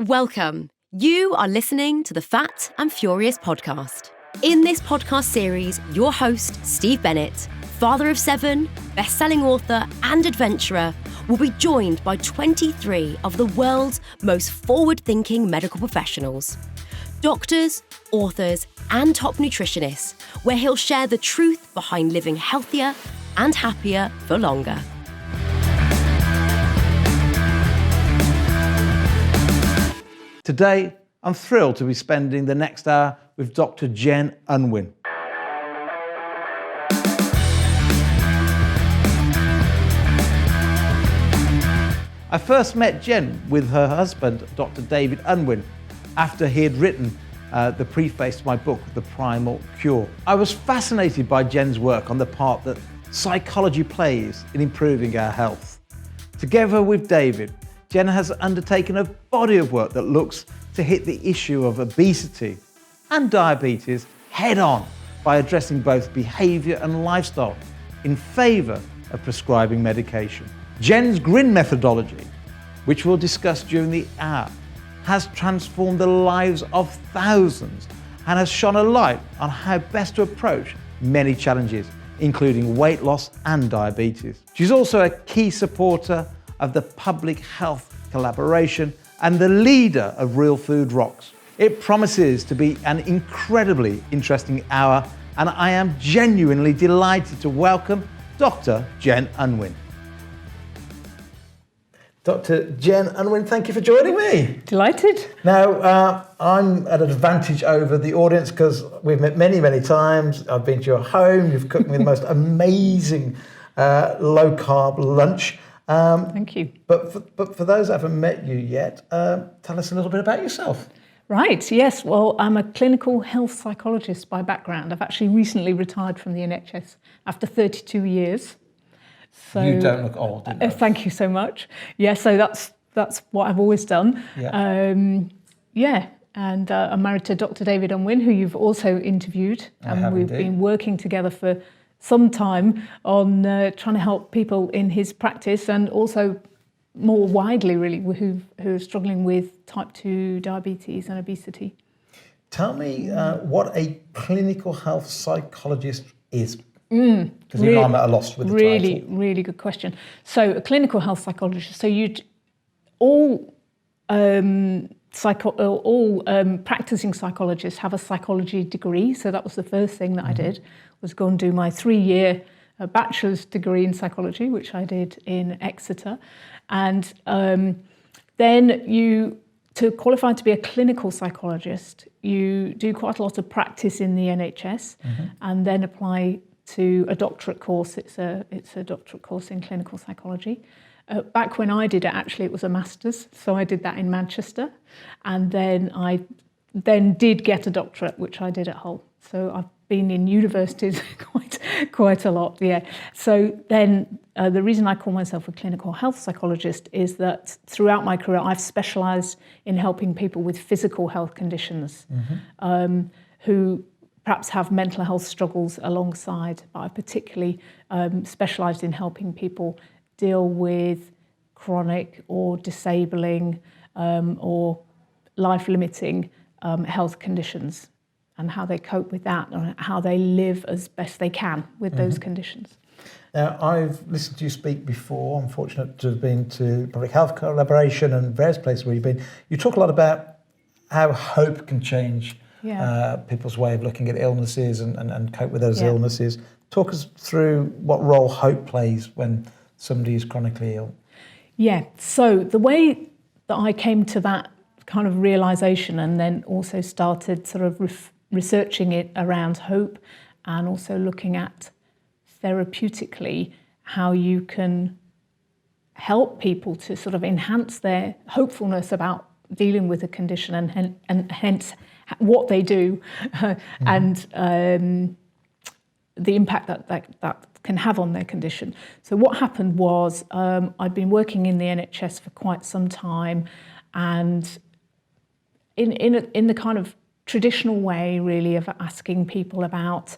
Welcome. You are listening to the Fat and Furious podcast. In this podcast series, your host, Steve Bennett, father of 7, best-selling author and adventurer, will be joined by 23 of the world's most forward-thinking medical professionals. Doctors, authors, and top nutritionists, where he'll share the truth behind living healthier and happier for longer. Today, I'm thrilled to be spending the next hour with Dr. Jen Unwin. I first met Jen with her husband, Dr. David Unwin, after he had written the preface to my book, The Primal Cure. I was fascinated by Jen's work on the part that psychology plays in improving our health. Together with David, Jen has undertaken a body of work that looks to hit the issue of obesity and diabetes head on by addressing both behaviour and lifestyle in favour of prescribing medication. Jen's GRIN methodology, which we'll discuss during the hour, has transformed the lives of thousands and has shone a light on how best to approach many challenges, including weight loss and diabetes. She's also a key supporter of the public health collaboration and the leader of Real Food Rocks. It promises to be an incredibly interesting hour, and I am genuinely delighted to welcome Dr. Jen Unwin. Dr. Jen Unwin, thank you for joining me. Delighted. Now, I'm at an advantage over the audience because we've met many, many times. I've been to your home, you've cooked me the most amazing low-carb lunch. Thank you. But for those that haven't met you yet, tell us a little bit about yourself. Right, yes. Well, I'm a clinical health psychologist by background. I've actually recently retired from the NHS after 32 years. So, you don't look old, do you? Thank you so much. Yeah, so that's what I've always done. Yeah. And I'm married to Dr. David Unwin, who you've also interviewed. And we've been working together for some time on trying to help people in his practice and also more widely really who are struggling with type 2 diabetes and obesity. Tell me what a clinical health psychologist is. Because really, I'm at a loss with the title. Really good question. So a clinical health psychologist, so all practicing psychologists have a psychology degree. So that was the first thing that I did, was go and do my 3-year bachelor's degree in psychology, which I did in Exeter. And then to qualify to be a clinical psychologist, you do quite a lot of practice in the NHS and then apply to a doctorate course. It's a doctorate course in clinical psychology. Back when I did it, actually, it was a master's, so I did that in Manchester, and then I did get a doctorate, which I did at Hull. So I've been in universities quite a lot, yeah. So then the reason I call myself a clinical health psychologist is that throughout my career, I've specialised in helping people with physical health conditions who perhaps have mental health struggles alongside, but I particularly specialised in helping people deal with chronic or disabling or life-limiting health conditions and how they cope with that and how they live as best they can with those conditions. Now, I've listened to you speak before. I'm fortunate to have been to public health collaboration and various places where you've been. You talk a lot about how hope can change people's way of looking at illnesses and cope with those illnesses. Talk us through what role hope plays when somebody is chronically ill. Yeah, so the way that I came to that kind of realisation and then also started sort of researching it around hope and also looking at therapeutically how you can help people to sort of enhance their hopefulness about dealing with a condition and hence what they do and the impact that can have on their condition. So what happened was I'd been working in the NHS for quite some time, and in the kind of traditional way really of asking people about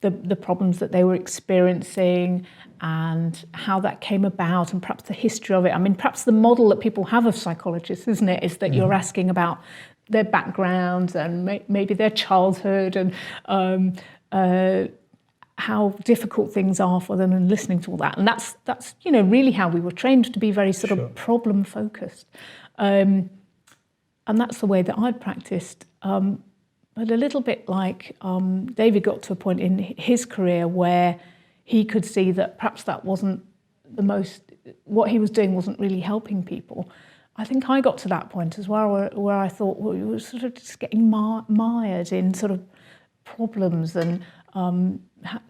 the problems that they were experiencing and how that came about, and perhaps the history of it. I mean, perhaps the model that people have of psychologists, isn't it, is that you're asking about their background and maybe their childhood and how difficult things are for them, and listening to all that. And that's really how we were trained, to be very sort of problem focused. And that's the way that I'd practiced. But a little bit like David got to a point in his career where he could see that perhaps that wasn't what he was doing wasn't really helping people. I think I got to that point as well where I thought, well, we were sort of just getting mired in sort of problems and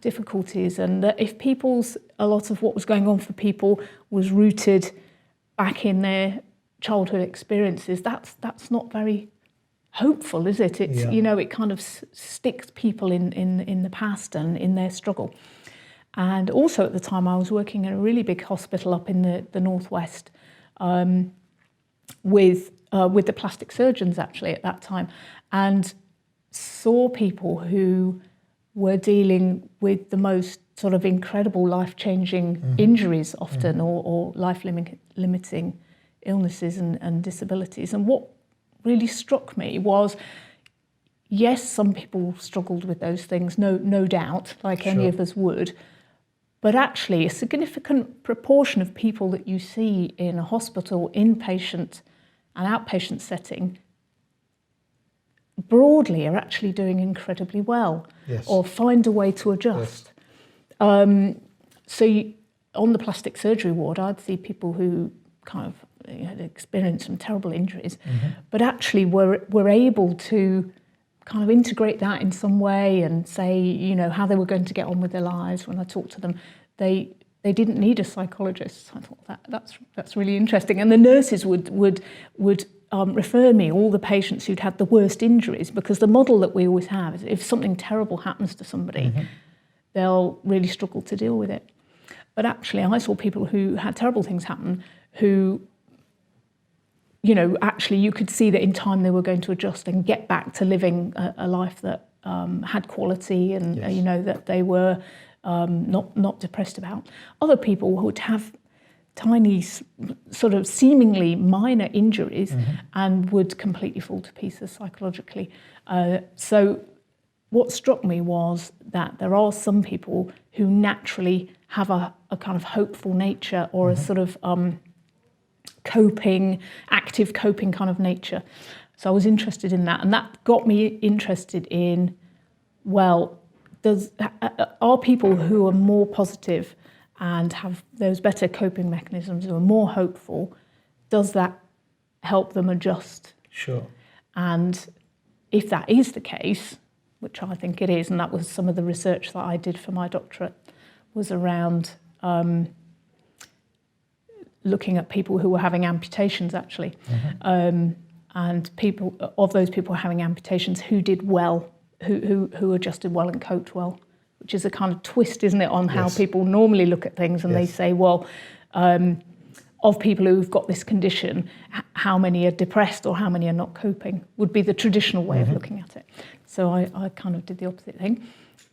difficulties, and that if a lot of what was going on for people was rooted back in their childhood experiences, that's not very hopeful, is it? It's it kind of sticks people in the past and in their struggle. And also at the time I was working in a really big hospital up in the northwest with the plastic surgeons actually at that time, and saw people who were dealing with the most sort of incredible life-changing injuries often, or life-limiting illnesses and disabilities. And what really struck me was, yes, some people struggled with those things, no doubt, like any of us would, but actually a significant proportion of people that you see in a hospital, inpatient and outpatient setting, broadly are actually doing incredibly well, or find a way to adjust. On the plastic surgery ward, I'd see people who kind of had experienced some terrible injuries, but actually were able to kind of integrate that in some way and say, how they were going to get on with their lives. When I talked to them, they didn't need a psychologist. I thought that's really interesting. And the nurses would refer me all the patients who'd had the worst injuries, because the model that we always have is if something terrible happens to somebody, they'll really struggle to deal with it. But actually, I saw people who had terrible things happen who, actually you could see that in time they were going to adjust and get back to living a life that had quality and, that they were not depressed about. Other people would have tiny, sort of seemingly minor injuries and would completely fall to pieces psychologically. So what struck me was that there are some people who naturally have a kind of hopeful nature, or a sort of active coping kind of nature. So I was interested in that, and that got me interested in, well, are people who are more positive and have those better coping mechanisms, who are more hopeful, does that help them adjust? Sure. And if that is the case, which I think it is, and that was some of the research that I did for my doctorate, was around looking at people who were having amputations actually, and people of those people having amputations who did well, who adjusted well and coped well, which is a kind of twist, isn't it, on how people normally look at things, and they say, well, of people who've got this condition, how many are depressed or how many are not coping, would be the traditional way of looking at it. So I kind of did the opposite thing.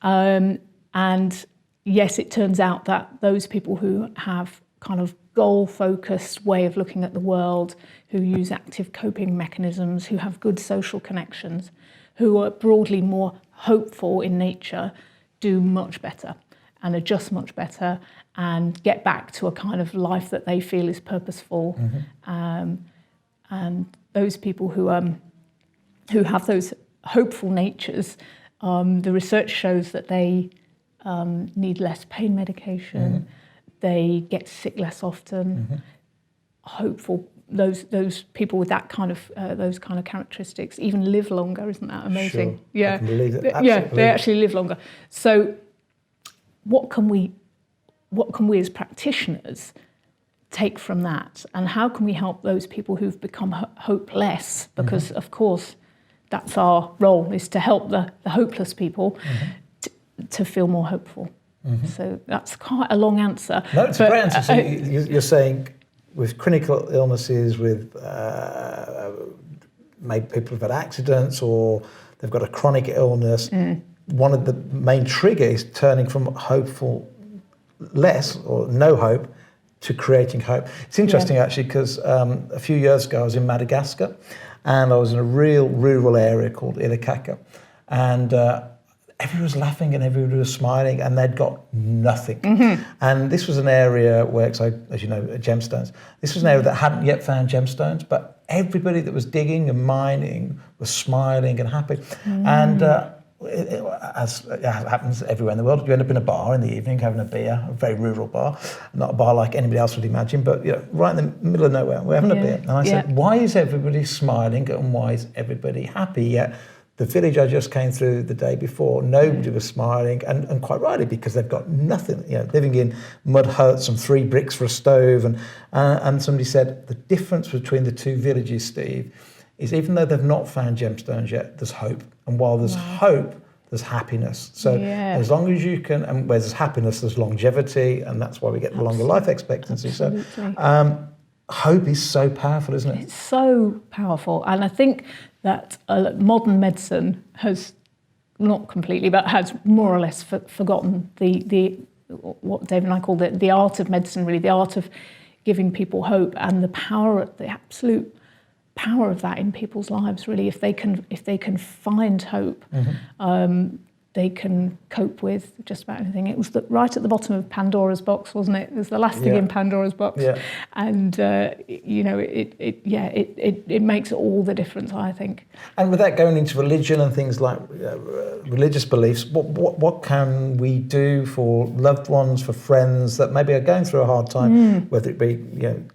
And yes, it turns out that those people who have kind of goal-focused way of looking at the world, who use active coping mechanisms, who have good social connections, who are broadly more hopeful in nature, do much better and adjust much better and get back to a kind of life that they feel is purposeful. And those people who have those hopeful natures, the research shows that they need less pain medication, they get sick less often. Hopeful, those people with that kind of those kind of characteristics even live longer. Isn't that amazing? Sure. Yeah, I can believe it. Absolutely. Yeah, they actually live longer. So, what can we as practitioners take from that, and how can we help those people who've become hopeless? Because of course, that's our role, is to help the hopeless people to feel more hopeful. So that's quite a long answer. No, it's a great answer. So you're saying with clinical illnesses, with maybe people who've had accidents or they've got a chronic illness, one of the main triggers is turning from hopeful less or no hope to creating hope. It's interesting actually because a few years ago I was in Madagascar and I was in a real rural area called Ilikaka, and everyone was laughing and everybody was smiling and they'd got nothing. And this was an area where, as you know, gemstones, this was an area that hadn't yet found gemstones, but everybody that was digging and mining was smiling and happy. And as happens everywhere in the world, you end up in a bar in the evening having a beer, a very rural bar, not a bar like anybody else would imagine, but right in the middle of nowhere, we're having a beer. And I said, why is everybody smiling and why is everybody happy? Yet the village I just came through the day before, nobody was smiling, and quite rightly, because they've got nothing, living in mud huts and 3 bricks for a stove. And somebody said, the difference between the two villages, Steve, is even though they've not found gemstones yet, there's hope. And while there's hope, there's happiness. So as long as you can, and where there's happiness, there's longevity, and that's why we get the longer life expectancy. So hope is so powerful, isn't it? It's so powerful. And I think that modern medicine has, not completely, but has more or less forgotten the what Dave and I call the art of medicine, really, the art of giving people hope and the power, the absolute power of that in people's lives, really. If they can find hope, they can cope with just about anything. It was right at the bottom of Pandora's box, wasn't it? It was the last thing in Pandora's box, and it makes all the difference, I think. And without going into religion and things like religious beliefs, what can we do for loved ones, for friends that maybe are going through a hard time, whether it be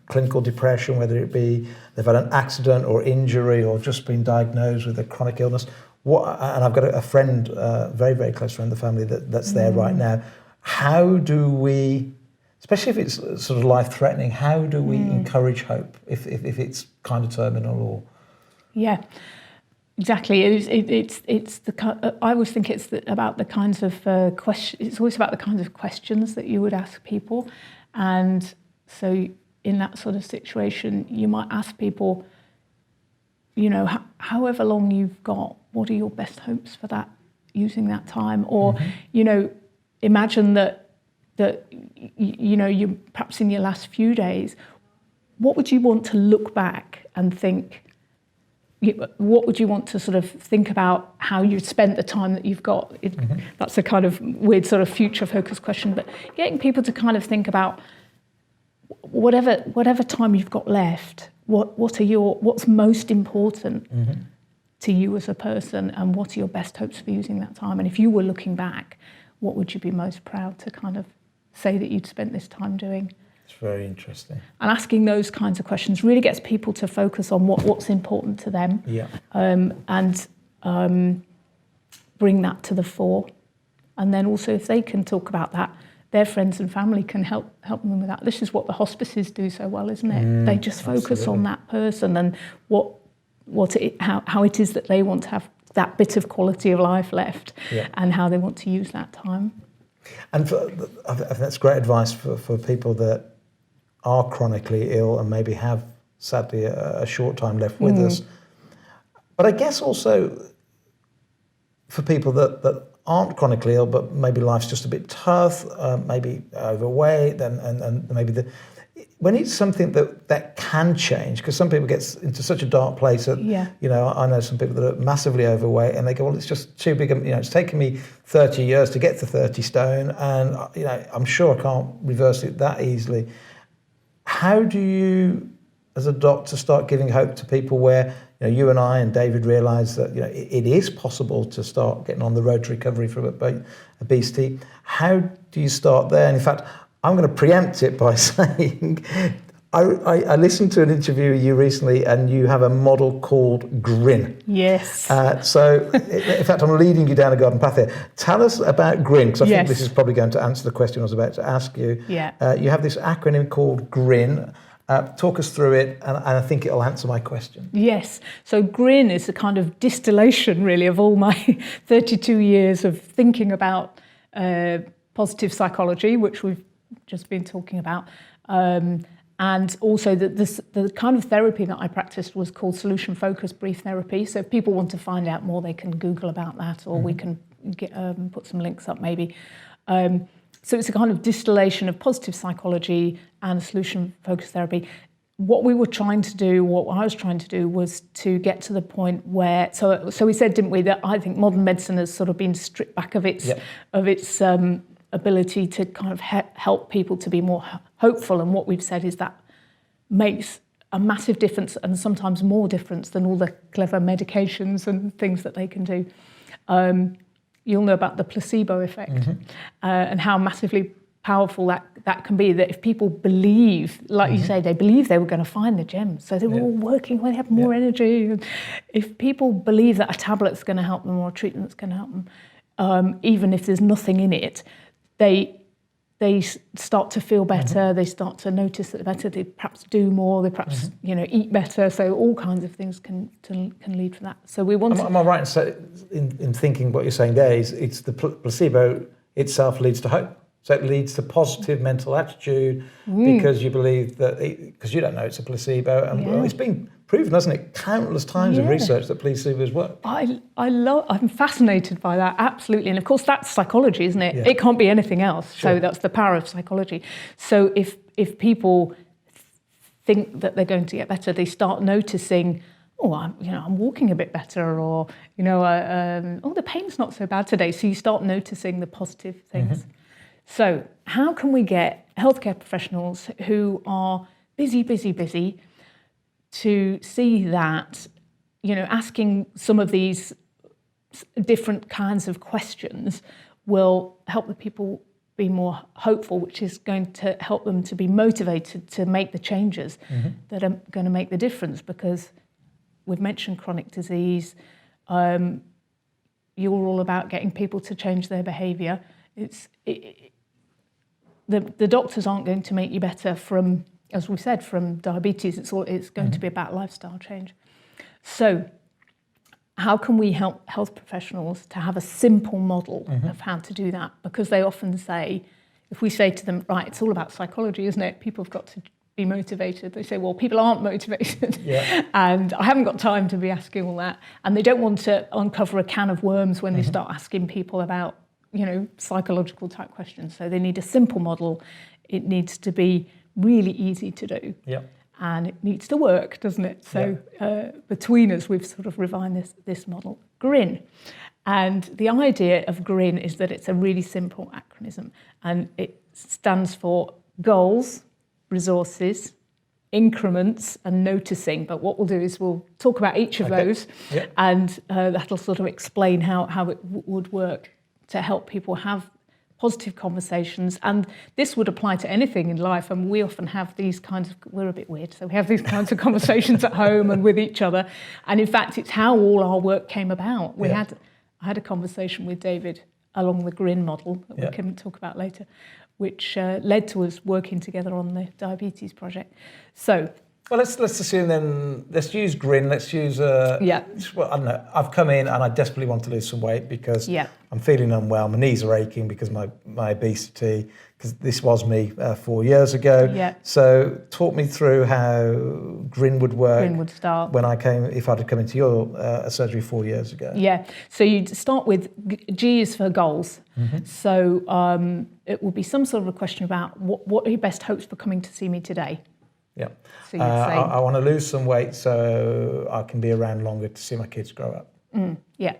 clinical depression, whether it be they've had an accident or injury or just been diagnosed with a chronic illness? And I've got a friend, very, very close friend of the family that's there right now. How do we, especially if it's sort of life-threatening, how do we encourage hope if it's kind of terminal or? Yeah, exactly. It's the. I always think it's about the kinds of questions. It's always about the kinds of questions that you would ask people, and so in that sort of situation, you might ask people, however long you've got, what are your best hopes for that, using that time? Or, imagine that you perhaps in your last few days, what would you want to look back and think, what would you want to sort of think about how you'd spent the time that you've got? That's a kind of weird sort of future-focused question, but getting people to kind of think about whatever time you've got left, what's most important to you as a person, and what are your best hopes for using that time? And if you were looking back, what would you be most proud to kind of say that you'd spent this time doing? It's very interesting. And asking those kinds of questions really gets people to focus on what's important to them, and bring that to the fore. And then also, if they can talk about that, their friends and family can help them with that. This is what the hospices do so well, isn't it? They just focus on that person and how it is that they want to have that bit of quality of life left, and how they want to use that time. And I think that's great advice for people that are chronically ill and maybe have, sadly, a short time left with us. But I guess also for people that aren't chronically ill, but maybe life's just a bit tough, maybe overweight, and maybe when it's something that can change, because some people get into such a dark place that, I know some people that are massively overweight and they go, well, it's just too big, it's taken me 30 years to get to 30 stone and, I'm sure I can't reverse it that easily. How do you, as a doctor, start giving hope to people where, you and I and David realise that, it is possible to start getting on the road to recovery from obesity? How do you start there? And in fact, I'm going to preempt it by saying, I listened to an interview with you recently, and you have a model called GRIN. Yes. So, in fact, I'm leading you down a garden path here. Tell us about GRIN, because I think this is probably going to answer the question I was about to ask you. Yeah. You have this acronym called GRIN. Talk us through it, and I think it'll answer my question. Yes. So GRIN is a kind of distillation, really, of all my 32 years of thinking about positive psychology, which we've just been talking about. And also the kind of therapy that I practiced was called solution-focused brief therapy. So if people want to find out more, they can Google about that, or we can put some links up maybe. So it's a kind of distillation of positive psychology and solution-focused therapy. What we were trying to do, what I was trying to do, was to get to the point where, so we said, didn't we, that I think modern medicine has sort of been stripped back of its ability to kind of help people to be more hopeful. And what we've said is that makes a massive difference, and sometimes more difference than all the clever medications and things that they can do. You'll know about the placebo effect, and how massively powerful that can be, that if people believe, like you say, they believe they were going to find the gem, so they were all working when they have more energy. And if people believe that a tablet's going to help them or a treatment's going to help them, even if there's nothing in it, they start to feel better, they start to notice that they're better, they perhaps do more, they perhaps eat better, so all kinds of things can lead to that. So we want Am I right in thinking what you're saying there is it's the placebo itself leads to hope? So it leads to positive mental attitude because you believe that, because you don't know it's a placebo, and well, it's been proven, hasn't it, countless times in research that placebos work. I'm fascinated by that, absolutely, and of course that's psychology, isn't it? It can't be anything else. Sure. So that's the power of psychology. So if people think that they're going to get better, they start noticing, I'm walking a bit better, or the pain's not so bad today. So you start noticing the positive things. So how can we get healthcare professionals who are busy to see that, asking some of these different kinds of questions will help the people be more hopeful, which is going to help them to be motivated to make the changes that are going to make the difference? Because we've mentioned chronic disease. You're all about getting people to change their behaviour. The doctors aren't going to make you better from, as we said, from diabetes. It's going to be about lifestyle change. So how can we help health professionals to have a simple model of how to do that? Because they often say, if we say to them, right, it's all about psychology, isn't it? People have got to be motivated. They say, well, people aren't motivated. And I haven't got time to be asking all that. And they don't want to uncover a can of worms when they start asking people about psychological type questions. So they need a simple model. It needs to be really easy to do. And it needs to work, doesn't it? So between us, we've sort of refined this model, GRIN. And the idea of GRIN is that it's a really simple acronym, and it stands for goals, resources, increments, and noticing. But what we'll do is we'll talk about each of those, and that'll sort of explain how it would work to help people have positive conversations. And this would apply to anything in life. And we often have these kinds of, we're a bit weird, so we have these kinds of conversations at home and with each other. And in fact, it's how all our work came about. I had a conversation with David along the GRIN model that we can talk about later, which led to us working together on the diabetes project. So, well, let's assume then, let's use GRIN, let's use, well, I don't know, I've come in and I desperately want to lose some weight because I'm feeling unwell, my knees are aching because of my obesity, because this was me 4 years ago. So talk me through how GRIN would work. GRIN would start. When I came, if I'd have come into your surgery 4 years ago. So you'd start with, G is for goals. So it will be some sort of a question about what are your best hopes for coming to see me today? So you'd say, I want to lose some weight so I can be around longer to see my kids grow up.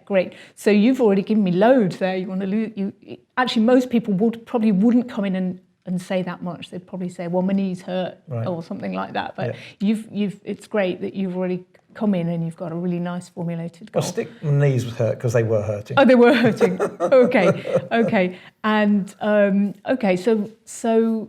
Great. So you've already given me loads there. You want to lose. Actually, most people wouldn't come in and say that much. They'd probably say, "Well, my knees hurt," or something like that. But it's great that you've already come in and you've got a really nice formulated goal. Well, my knees hurt because they were hurting. Oh, they were hurting. Okay. And So.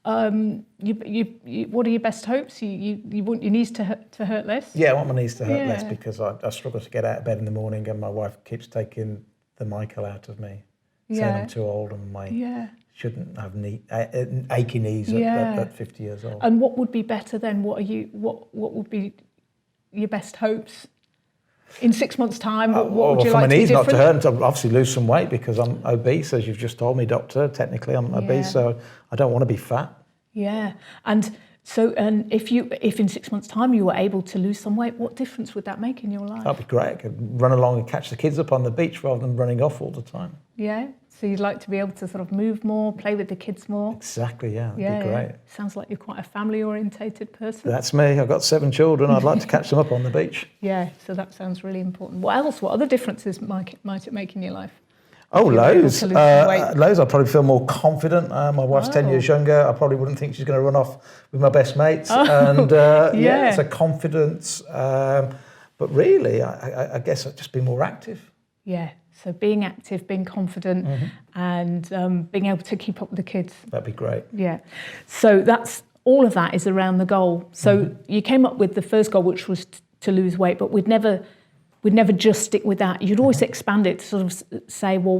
What are your best hopes? You want your knees to hurt less? Yeah, I want my knees to hurt less because I struggle to get out of bed in the morning, and my wife keeps taking the Michael out of me, saying I'm too old and shouldn't have achy knees at 50 years old. And what would be better then? What would be your best hopes? In 6 months' time, what would you like to be different? For my knees not to hurt, obviously lose some weight because I'm obese, as you've just told me, doctor. Technically, I'm obese, so I don't want to be fat. And So, and if in 6 months' time you were able to lose some weight, what difference would that make in your life? That'd be great. I could run along and catch the kids up on the beach rather than running off all the time. Yeah. So you'd like to be able to sort of move more, play with the kids more? Exactly, yeah. That'd be great. Yeah. Sounds like you're quite a family-orientated person. That's me. I've got 7 children. I'd like to catch them up on the beach. Yeah, so that sounds really important. What else? What other differences might it make in your life? Oh, loads. Loads. I'd probably feel more confident. My wife's 10 years younger. I probably wouldn't think she's going to run off with my best mates. And yeah, it's a confidence. But really, I guess I'd just be more active. Yeah. So being active, being confident, and being able to keep up with the kids. That'd be great. Yeah. So that's all of that is around the goal. So you came up with the first goal, which was to lose weight, but we'd never just stick with that. You'd always expand it to sort of say, well,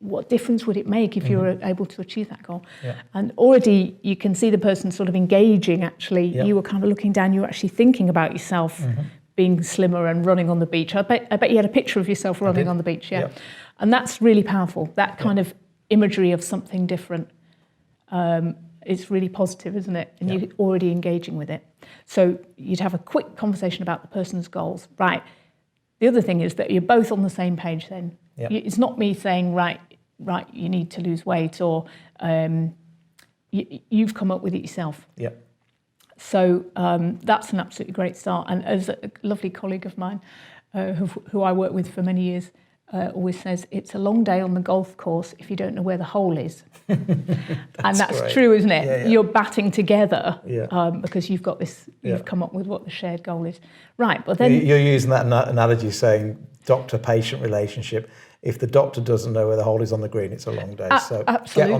what difference would it make if you were able to achieve that goal? Yeah. And already you can see the person sort of engaging. Actually, you were kind of looking down. You were actually thinking about yourself. Being slimmer and running on the beach. I bet you had a picture of yourself running on the beach, yeah. And that's really powerful. That kind of imagery of something different is really positive, isn't it? And you're already engaging with it. So you'd have a quick conversation about the person's goals. Right. The other thing is that you're both on the same page then. It's not me saying, right, you need to lose weight, or you've come up with it yourself. Yeah. So that's an absolutely great start. And as a lovely colleague of mine, who I work with for many years, always says, it's a long day on the golf course if you don't know where the hole is. And that's true, isn't it? Yeah. You're batting together because you've got this, you've come up with what the shared goal is. Right, but then... You're using that analogy saying doctor-patient relationship. If the doctor doesn't know where the hole is on the green, it's a long day. So absolutely.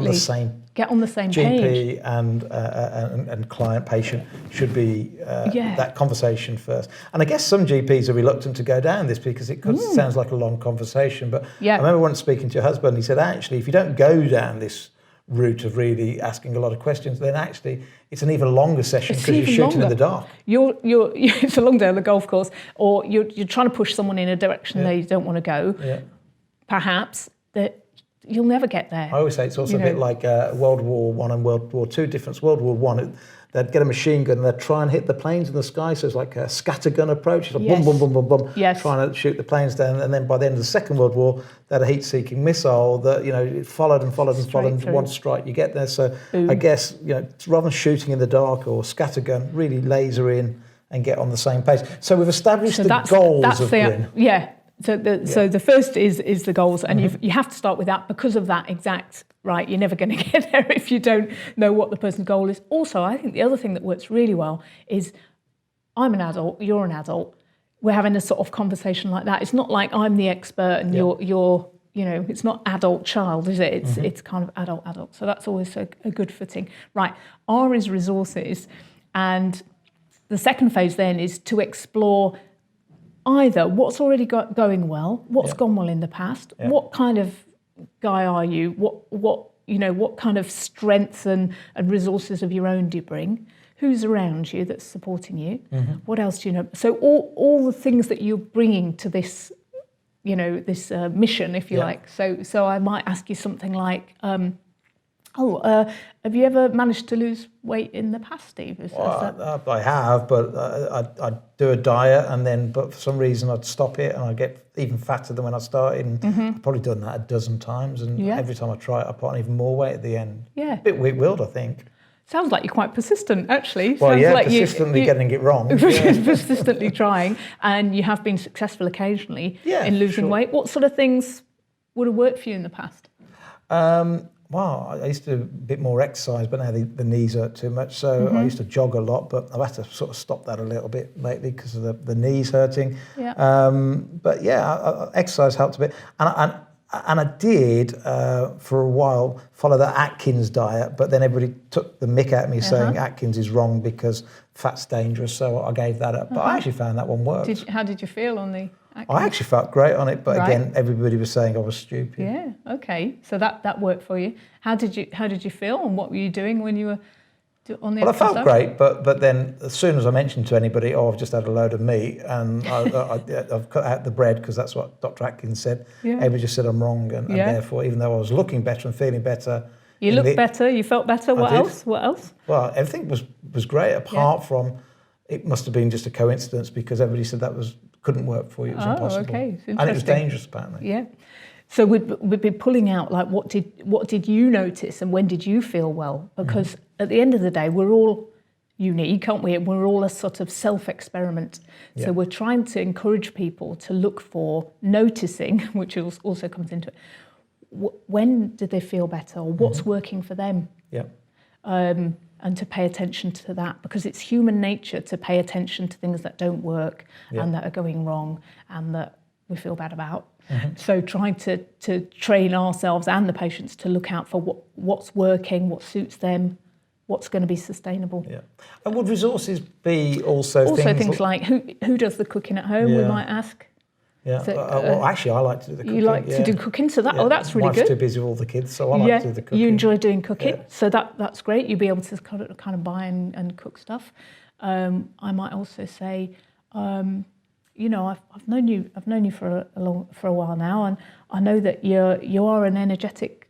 Get on the same page. GP and client patient should be that conversation first. And I guess some GPs are reluctant to go down this because it sounds like a long conversation. But I remember once speaking to your husband, he said, actually, if you don't go down this route of really asking a lot of questions, then actually it's an even longer session because you're shooting in the dark. It's a long day on the golf course, or you're trying to push someone in a direction they don't want to go. Yeah. Perhaps that you'll never get there. I always say it's also a bit like World War I and World War II difference. World War I, they'd get a machine gun and they'd try and hit the planes in the sky. So it's like a scattergun approach. It's like boom, boom, boom, boom, boom, trying to shoot the planes down. And then by the end of the Second World War, they had a heat-seeking missile that, it followed and followed and followed. And one strike, you get there. So I guess, rather than shooting in the dark or scattergun, really laser in and get on the same page. So we've established the goals of GRIN. Yeah. So the first is the goals, and you have to start with that because of that exact, right, you're never going to get there if you don't know what the person's goal is. Also, I think the other thing that works really well is I'm an adult, you're an adult. We're having a sort of conversation like that. It's not like I'm the expert and you're it's not adult child, is it? It's kind of adult. So that's always a good footing. Right, R is resources, and the second phase then is to explore either what's already going well, what's gone well in the past, what kind of guy are you, what kind of strengths and resources of your own do you bring, who's around you that's supporting you, what else do you know? So all the things that you're bringing to this, this mission, if you like. So I might ask you something like, have you ever managed to lose weight in the past, Steve? I have, but I'd do a diet but for some reason I'd stop it and I'd get even fatter than when I started. And I've probably done that a dozen times, and every time I try it, I put on even more weight at the end. Yeah. A bit weak-willed, I think. Sounds like you're quite persistent, actually. Well, Sounds like persistently getting it wrong. Persistently trying, and you have been successful occasionally in losing weight. What sort of things would have worked for you in the past? Well, I used to do a bit more exercise, but now the knees hurt too much. So I used to jog a lot, but I've had to sort of stop that a little bit lately because of the knees hurting. Yeah. But exercise helped a bit. And I did, for a while, follow the Atkins diet, but then everybody took the mick out of me saying Atkins is wrong because fat's dangerous, so I gave that up. But I actually found that one worked. How did you feel on the Atkins? I actually felt great on it, but again, everybody was saying I was stupid. Yeah, okay. So that worked for you. How did you feel, and what were you doing when you were on the Well, I felt great, but then as soon as I mentioned to anybody, I've just had a load of meat and I've cut out the bread because that's what Dr. Atkins said. Yeah. Everybody just said I'm wrong, and therefore, even though I was looking better and feeling better, You looked better, you felt better. What else? Well, everything was great, apart from it must have been just a coincidence, because everybody said that couldn't work for you. It was impossible. Okay. And it was dangerous, apparently. Yeah. So we'd be pulling out, like, what did you notice and when did you feel well? Because at the end of the day, we're all unique, aren't we? And we're all a sort of self-experiment. Yeah. So we're trying to encourage people to look for noticing, which also comes into it. When did they feel better, or what's working for them? Yeah. And to pay attention to that, because it's human nature to pay attention to things that don't work and that are going wrong and that we feel bad about. So trying to train ourselves and the patients to look out for what's working, what suits them, what's going to be sustainable. Yeah. And would resources be also things like who does the cooking at home? We might ask. Yeah. So, well, actually, I like to do the cooking. You like to do cooking, so that that's really good. Wife's too busy with all the kids, so I like to do the cooking. You enjoy doing cooking, so that's great. You'll be able to kind of buy and cook stuff. I might also say, I've known you for a while now, and I know that you are an energetic,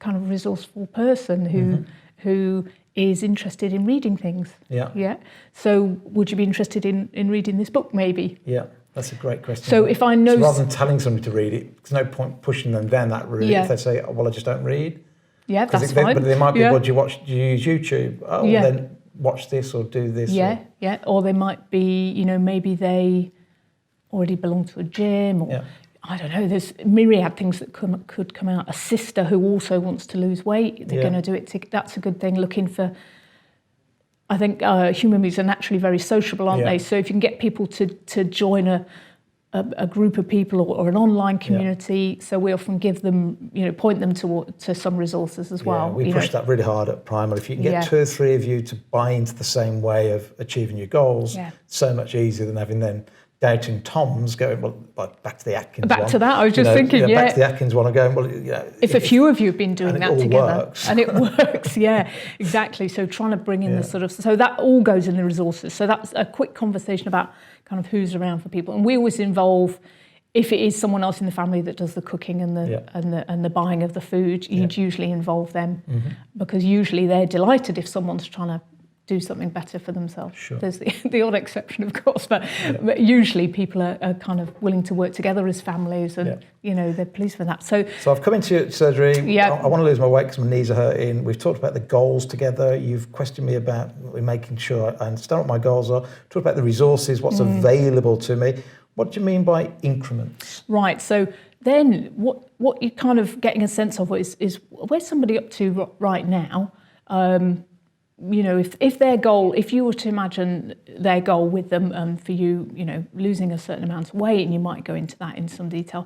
kind of resourceful person who is interested in reading things. Yeah. Yeah. So would you be interested in reading this book, maybe? Yeah. That's a great question. So if I know... So rather than telling somebody to read it, there's no point pushing them down that route if they say, well, I just don't read. Yeah, that's fine. But they might be, do you use YouTube? Oh, well, then watch this or do this. Yeah, Or they might be, maybe they already belong to a gym, or I don't know, there's myriad things that could come out. A sister who also wants to lose weight, they're going to do it. That's a good thing, looking for... I think human beings are naturally very sociable, aren't they? So if you can get people to join a group of people or an online community, so we often give them, point them to some resources as well. We push that really hard at Primal. If you can get 2 or 3 of you to buy into the same way of achieving your goals, so much easier than having then doubting Toms going, well, back to the Atkins one. Back to that, I was just thinking, back to the Atkins one and going, well, if a few of you have been doing that together. Works. And it works, exactly. So trying to bring in the sort of, so that all goes in the resources. So that's a quick conversation about kind of who's around for people. And we always involve, if it is someone else in the family that does the cooking and the buying of the food, you'd usually involve them, because usually they're delighted if someone's trying to do something better for themselves. Sure. There's the odd exception, of course, but usually people are kind of willing to work together as families, and they're pleased with that. So I've come into surgery. I want to lose my weight because my knees are hurting. We've talked about the goals together. You've questioned me about making sure I understand what my goals are. Talked about the resources, what's available to me. What do you mean by increments? Right. So then what you're kind of getting a sense of is where's somebody up to right now. If their goal, if you were to imagine their goal with them for you, losing a certain amount of weight, and you might go into that in some detail.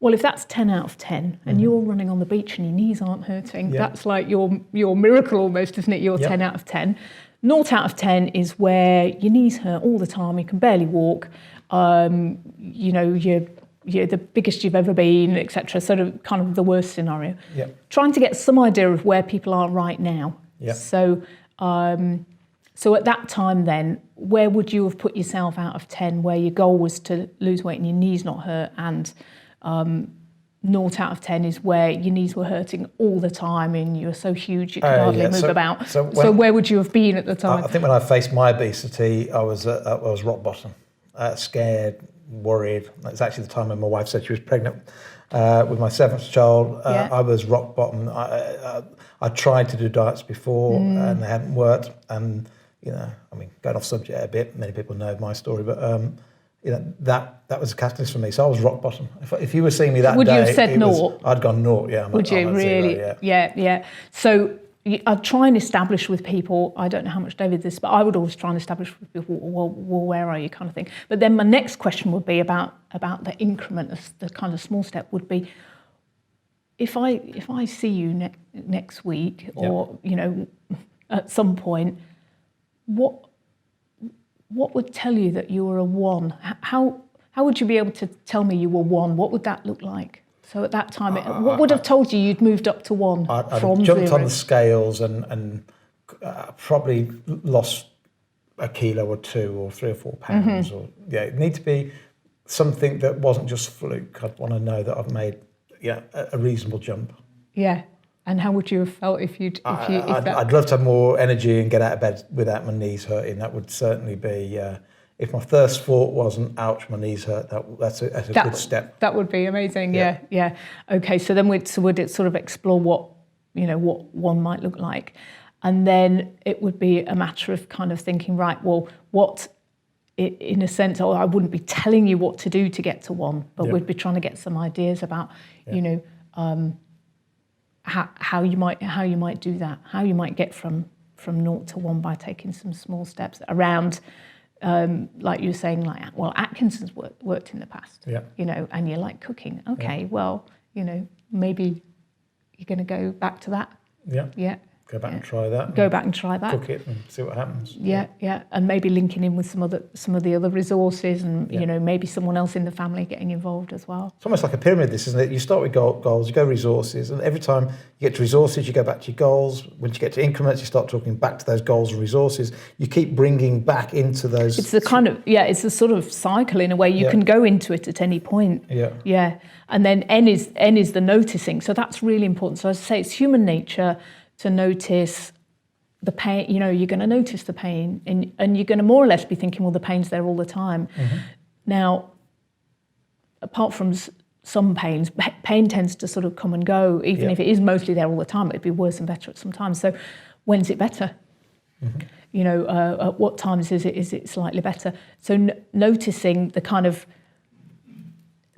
Well, if that's 10 out of 10 and you're running on the beach and your knees aren't hurting, that's like your miracle almost, isn't it? You're 10 out of 10. 0 out of 10 is where your knees hurt all the time, you can barely walk, you're the biggest you've ever been, etc. Sort of kind of the worst scenario. Trying to get some idea of where people are right now. So at that time then, where would you have put yourself out of 10, where your goal was to lose weight and your knees not hurt, and 0 out of 10 is where your knees were hurting all the time and you were so huge you could hardly move about. So where would you have been at the time? I think when I faced my obesity, I was rock bottom, scared, worried. It's actually the time when my wife said she was pregnant with my 7th child. I was rock bottom. I tried to do diets before and they hadn't worked. And, going off subject a bit, many people know my story, but, that was a catalyst for me. So I was rock bottom. If you were seeing me that day... Would you have said 0? I'd gone 0, Would you, really? 0, yeah. So I'd try and establish with people, I don't know how much David did this, but I would always try and establish with people, well, where are you, kind of thing. But then my next question would be about the increment, the kind of small step would be, if I see you next week, or at some point, what would tell you that you were a 1? How would you be able to tell me you were 1? What would that look like? So at that time, what would have told you you'd moved up to 1 from 0? I'd jumped on the scales and probably lost a kilo or 2 or 3 or 4 pounds. Or it needed to be something that wasn't just fluke. I'd want to know that I've made a reasonable jump. Yeah, And how would you have felt if you'd? I'd love to have more energy and get out of bed without my knees hurting. That would certainly be. If my first thought wasn't, ouch, my knees hurt, that's a good step. That would be amazing, yeah. Okay, so then would it sort of explore what one might look like. And then it would be a matter of kind of thinking, right, well, what, in a sense, I wouldn't be telling you what to do to get to one, but we'd be trying to get some ideas about, how you might do that, how you might get from 0 to 1 by taking some small steps around. Like you were saying, like, well, Atkinson's worked in the past, and you like cooking. Okay, well, maybe you're going to go back to that. Yeah. Go back and try that. Go back and try that. Cook it and see what happens. Yeah, and maybe linking in with some of the other resources, and maybe someone else in the family getting involved as well. It's almost like a pyramid, this, isn't it? You start with goals, you go resources, and every time you get to resources, you go back to your goals. Once you get to increments, you start talking back to those goals and resources. You keep bringing back into those. It's the kind of it's a sort of cycle in a way. You can go into it at any point. Yeah, and then N is the noticing. So that's really important. So as I say, it's human nature to notice the pain. You're going to notice the pain, and you're going to more or less be thinking, well, the pain's there all the time. Mm-hmm. Now, apart from some pains, pain tends to sort of come and go, even if it is mostly there all the time. It'd be worse and better at some times. So when's it better? Mm-hmm. At what times is it slightly better? So noticing the kind of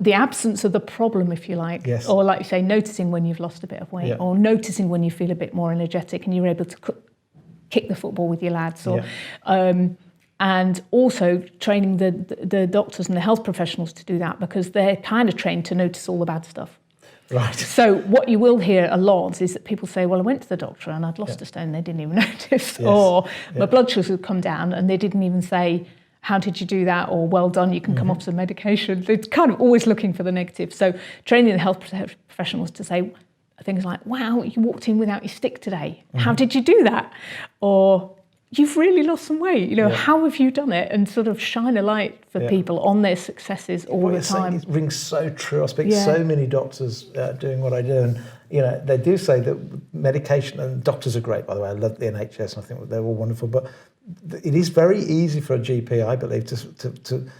the absence of the problem, if you like, or like you say, noticing when you've lost a bit of weight, or noticing when you feel a bit more energetic and you're able to kick the football with your lads, or and also training the doctors and the health professionals to do that, because they're kind of trained to notice all the bad stuff. Right. So what you will hear a lot is that people say, well, I went to the doctor and I'd lost a stone and they didn't even notice, or my blood sugars had come down and they didn't even say, how did you do that? Or well done, you can come off some medication. They're kind of always looking for the negative. So training the health professionals to say things like, wow, you walked in without your stick today. How did you do that? Or you've really lost some weight. How have you done it? And sort of shine a light for people on their successes all the time. It rings so true. I speak to so many doctors doing what I do, and they do say that medication, and doctors are great, by the way. I love the NHS, and I think they're all wonderful, but it is very easy for a GP, I believe, to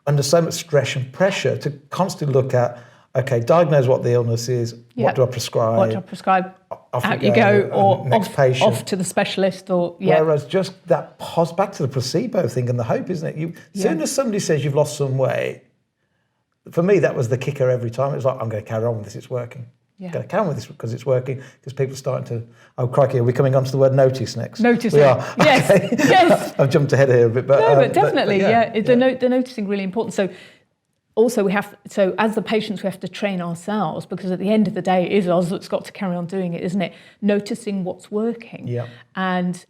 under so much stress and pressure, to constantly look at, okay, diagnose what the illness is, what do I prescribe? What do I prescribe? Out you go, or off to the specialist, or Whereas just that back to the placebo thing and the hope, isn't it? As soon as somebody says you've lost some weight, for me that was the kicker every time. It was like, I'm going to carry on with this, it's working. I'm going to carry on with this because it's working, because people are starting to, oh crikey, are we coming on to the word notice next? Notice. We are. Yes, okay. yes. I've jumped ahead here a bit, but... No, but definitely, the noticing really important. So also so as the patients, we have to train ourselves, because at the end of the day, it is us that's got to carry on doing it, isn't it? Noticing what's working. Yeah. And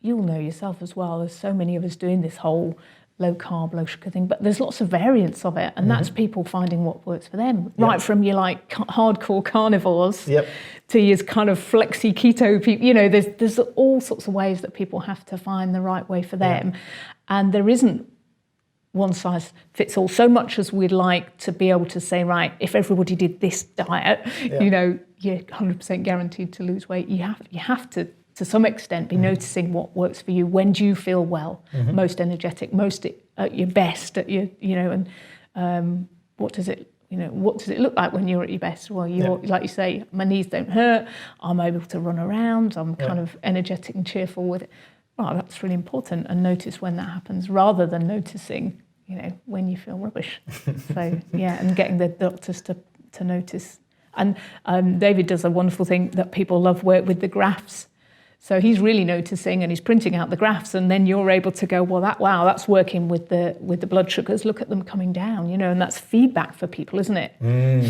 you'll know yourself as well, there's so many of us doing this whole low carb, low sugar thing, but there's lots of variants of it, and that's people finding what works for them. Right from your like hardcore carnivores to your kind of flexi keto people. There's all sorts of ways that people have to find the right way for them, and there isn't one size fits all. So much as we'd like to be able to say, right, if everybody did this diet, you're 100% guaranteed to lose weight. You have to some extent, be noticing what works for you. When do you feel well, most energetic, most at your best, at your, and what does it look like when you're at your best? Well, like you say, my knees don't hurt. I'm able to run around. I'm kind of energetic and cheerful with it. Well, that's really important, and notice when that happens, rather than noticing, when you feel rubbish. So and getting the doctors to notice. And David does a wonderful thing that people love, work with the graphs. So he's really noticing, and he's printing out the graphs, and then you're able to go, well, that's working with the blood sugars. Look at them coming down, and that's feedback for people, isn't it?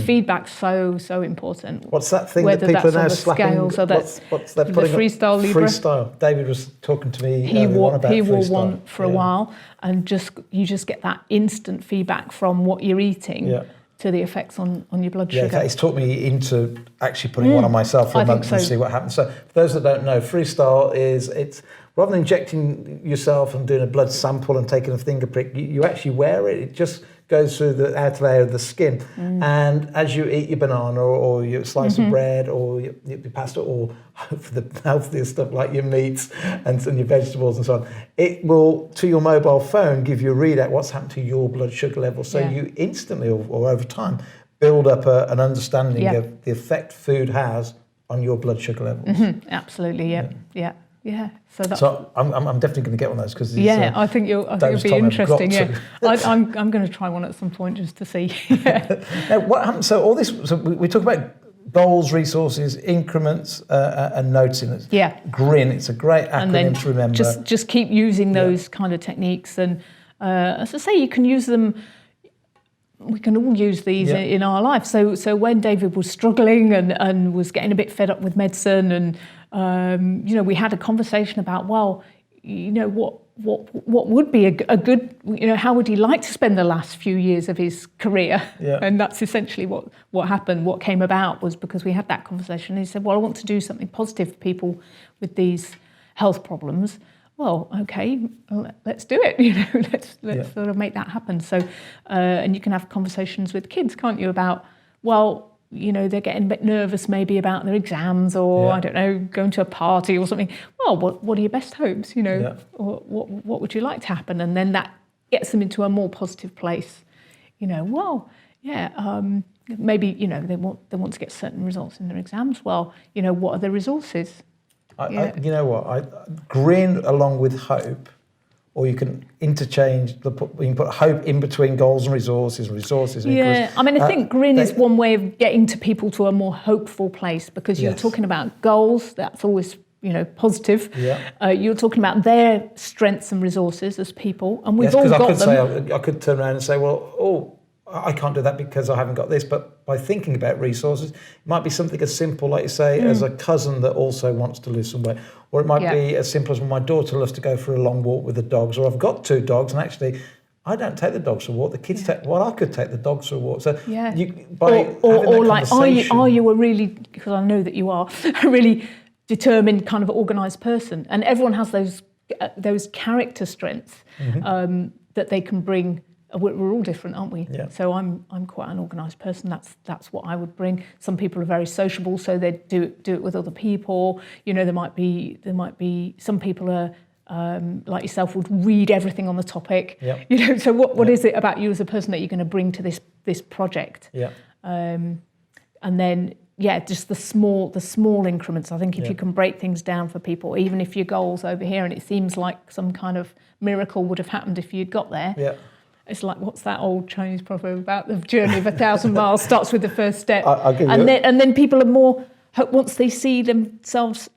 Feedback's so important. What's that thing that people are now slapping? Scales, or what's that? The Freestyle Libre. Freestyle. David was talking to me. He wore freestyle. One for a while, and you just get that instant feedback from what you're eating. To the effects on your blood sugar. Yeah, it's taught me into actually putting one on myself for a month and see what happens. So for those that don't know, Freestyle is rather than injecting yourself and doing a blood sample and taking a finger prick, you actually wear it. It just goes through the outer layer of the skin. And as you eat your banana or your slice of bread or your pasta or for the healthier stuff like your meats and your vegetables and so on, it will, to your mobile phone, give you a readout what's happened to your blood sugar level. So you instantly or over time build up an understanding of the effect food has on your blood sugar levels. Absolutely, yeah. So I'm definitely going to get one of those because I think it'll be interesting. I'm going to try one at some point just to see. Now, what happens? So all this. So we talk about goals, resources, increments, and noticing it. GRIN. It's a great acronym to remember. Just keep using those kind of techniques, and as I say, you can use them. We can all use these in our life. So when David was struggling and was getting a bit fed up with medicine, and we had a conversation about, well, what would be a good, how would he like to spend the last few years of his career? And that's essentially what happened. What came about was because we had that conversation. And he said, well, I want to do something positive for people with these health problems. Well, okay, let's do it. Let's sort of make that happen. So, and you can have conversations with kids, can't you, about, well, they're getting a bit nervous maybe about their exams or, I don't know, going to a party or something. Well, what are your best hopes, or what would you like to happen? And then that gets them into a more positive place. Maybe, they want to get certain results in their exams. Well, what are the resources? GRIN along with hope, or you can interchange, you can put hope in between goals and resources. I think GRIN is one way of getting to people to a more hopeful place, because you're talking about goals, that's always, positive. You're talking about their strengths and resources as people, and we've all got them. I could turn around and say, well, I can't do that because I haven't got this. But by thinking about resources, it might be something as simple, like you say, as a cousin that also wants to lose some weight. Or it might be as simple as when my daughter loves to go for a long walk with the dogs, or I've got 2 dogs and actually I don't take the dogs for a walk. The kids take, I could take the dogs for a walk. So are you a really, because I know that you are, a really determined kind of organised person, and everyone has those character strengths that they can bring. We're all different, aren't we? So I'm quite an organised person. That's what I would bring. Some people are very sociable, so they do it with other people. There might be some people are like yourself would read everything on the topic. So what is it about you as a person that you're going to bring to this project? And then just the small increments. I think if you can break things down for people, even if your goal's over here and it seems like some kind of miracle would have happened if you'd got there. It's like, what's that old Chinese proverb about the journey of 1,000 miles starts with the first step. And then people are more, once they see themselves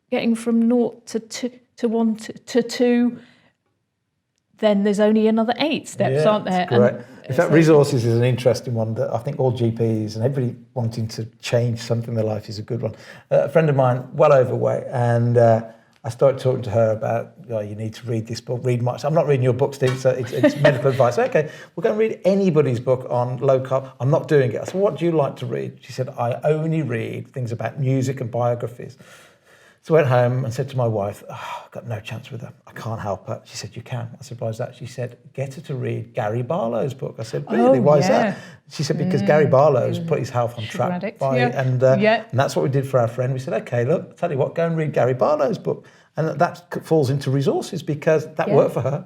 getting from 0 to 1 to 2, then there's only another 8 steps, aren't there? Correct. In fact, resources is an interesting one that I think all GPs and everybody wanting to change something in their life is a good one. A friend of mine, well overweight, and I started talking to her about, you need to read this book, read much. I'm not reading your book, Steve, so it's medical advice. Okay, we're going to read anybody's book on low carb. I'm not doing it. I said, what do you like to read? She said, I only read things about music and biographies. So I went home and said to my wife, I've got no chance with her. I can't help her. She said, you can. I said, why is that? She said, get her to read Gary Barlow's book. I said, really? Why is that? She said, because Gary Barlow's put his health on track. And that's what we did for our friend. We said, okay, look, I'll tell you what, go and read Gary Barlow's book. And that falls into resources because that worked for her.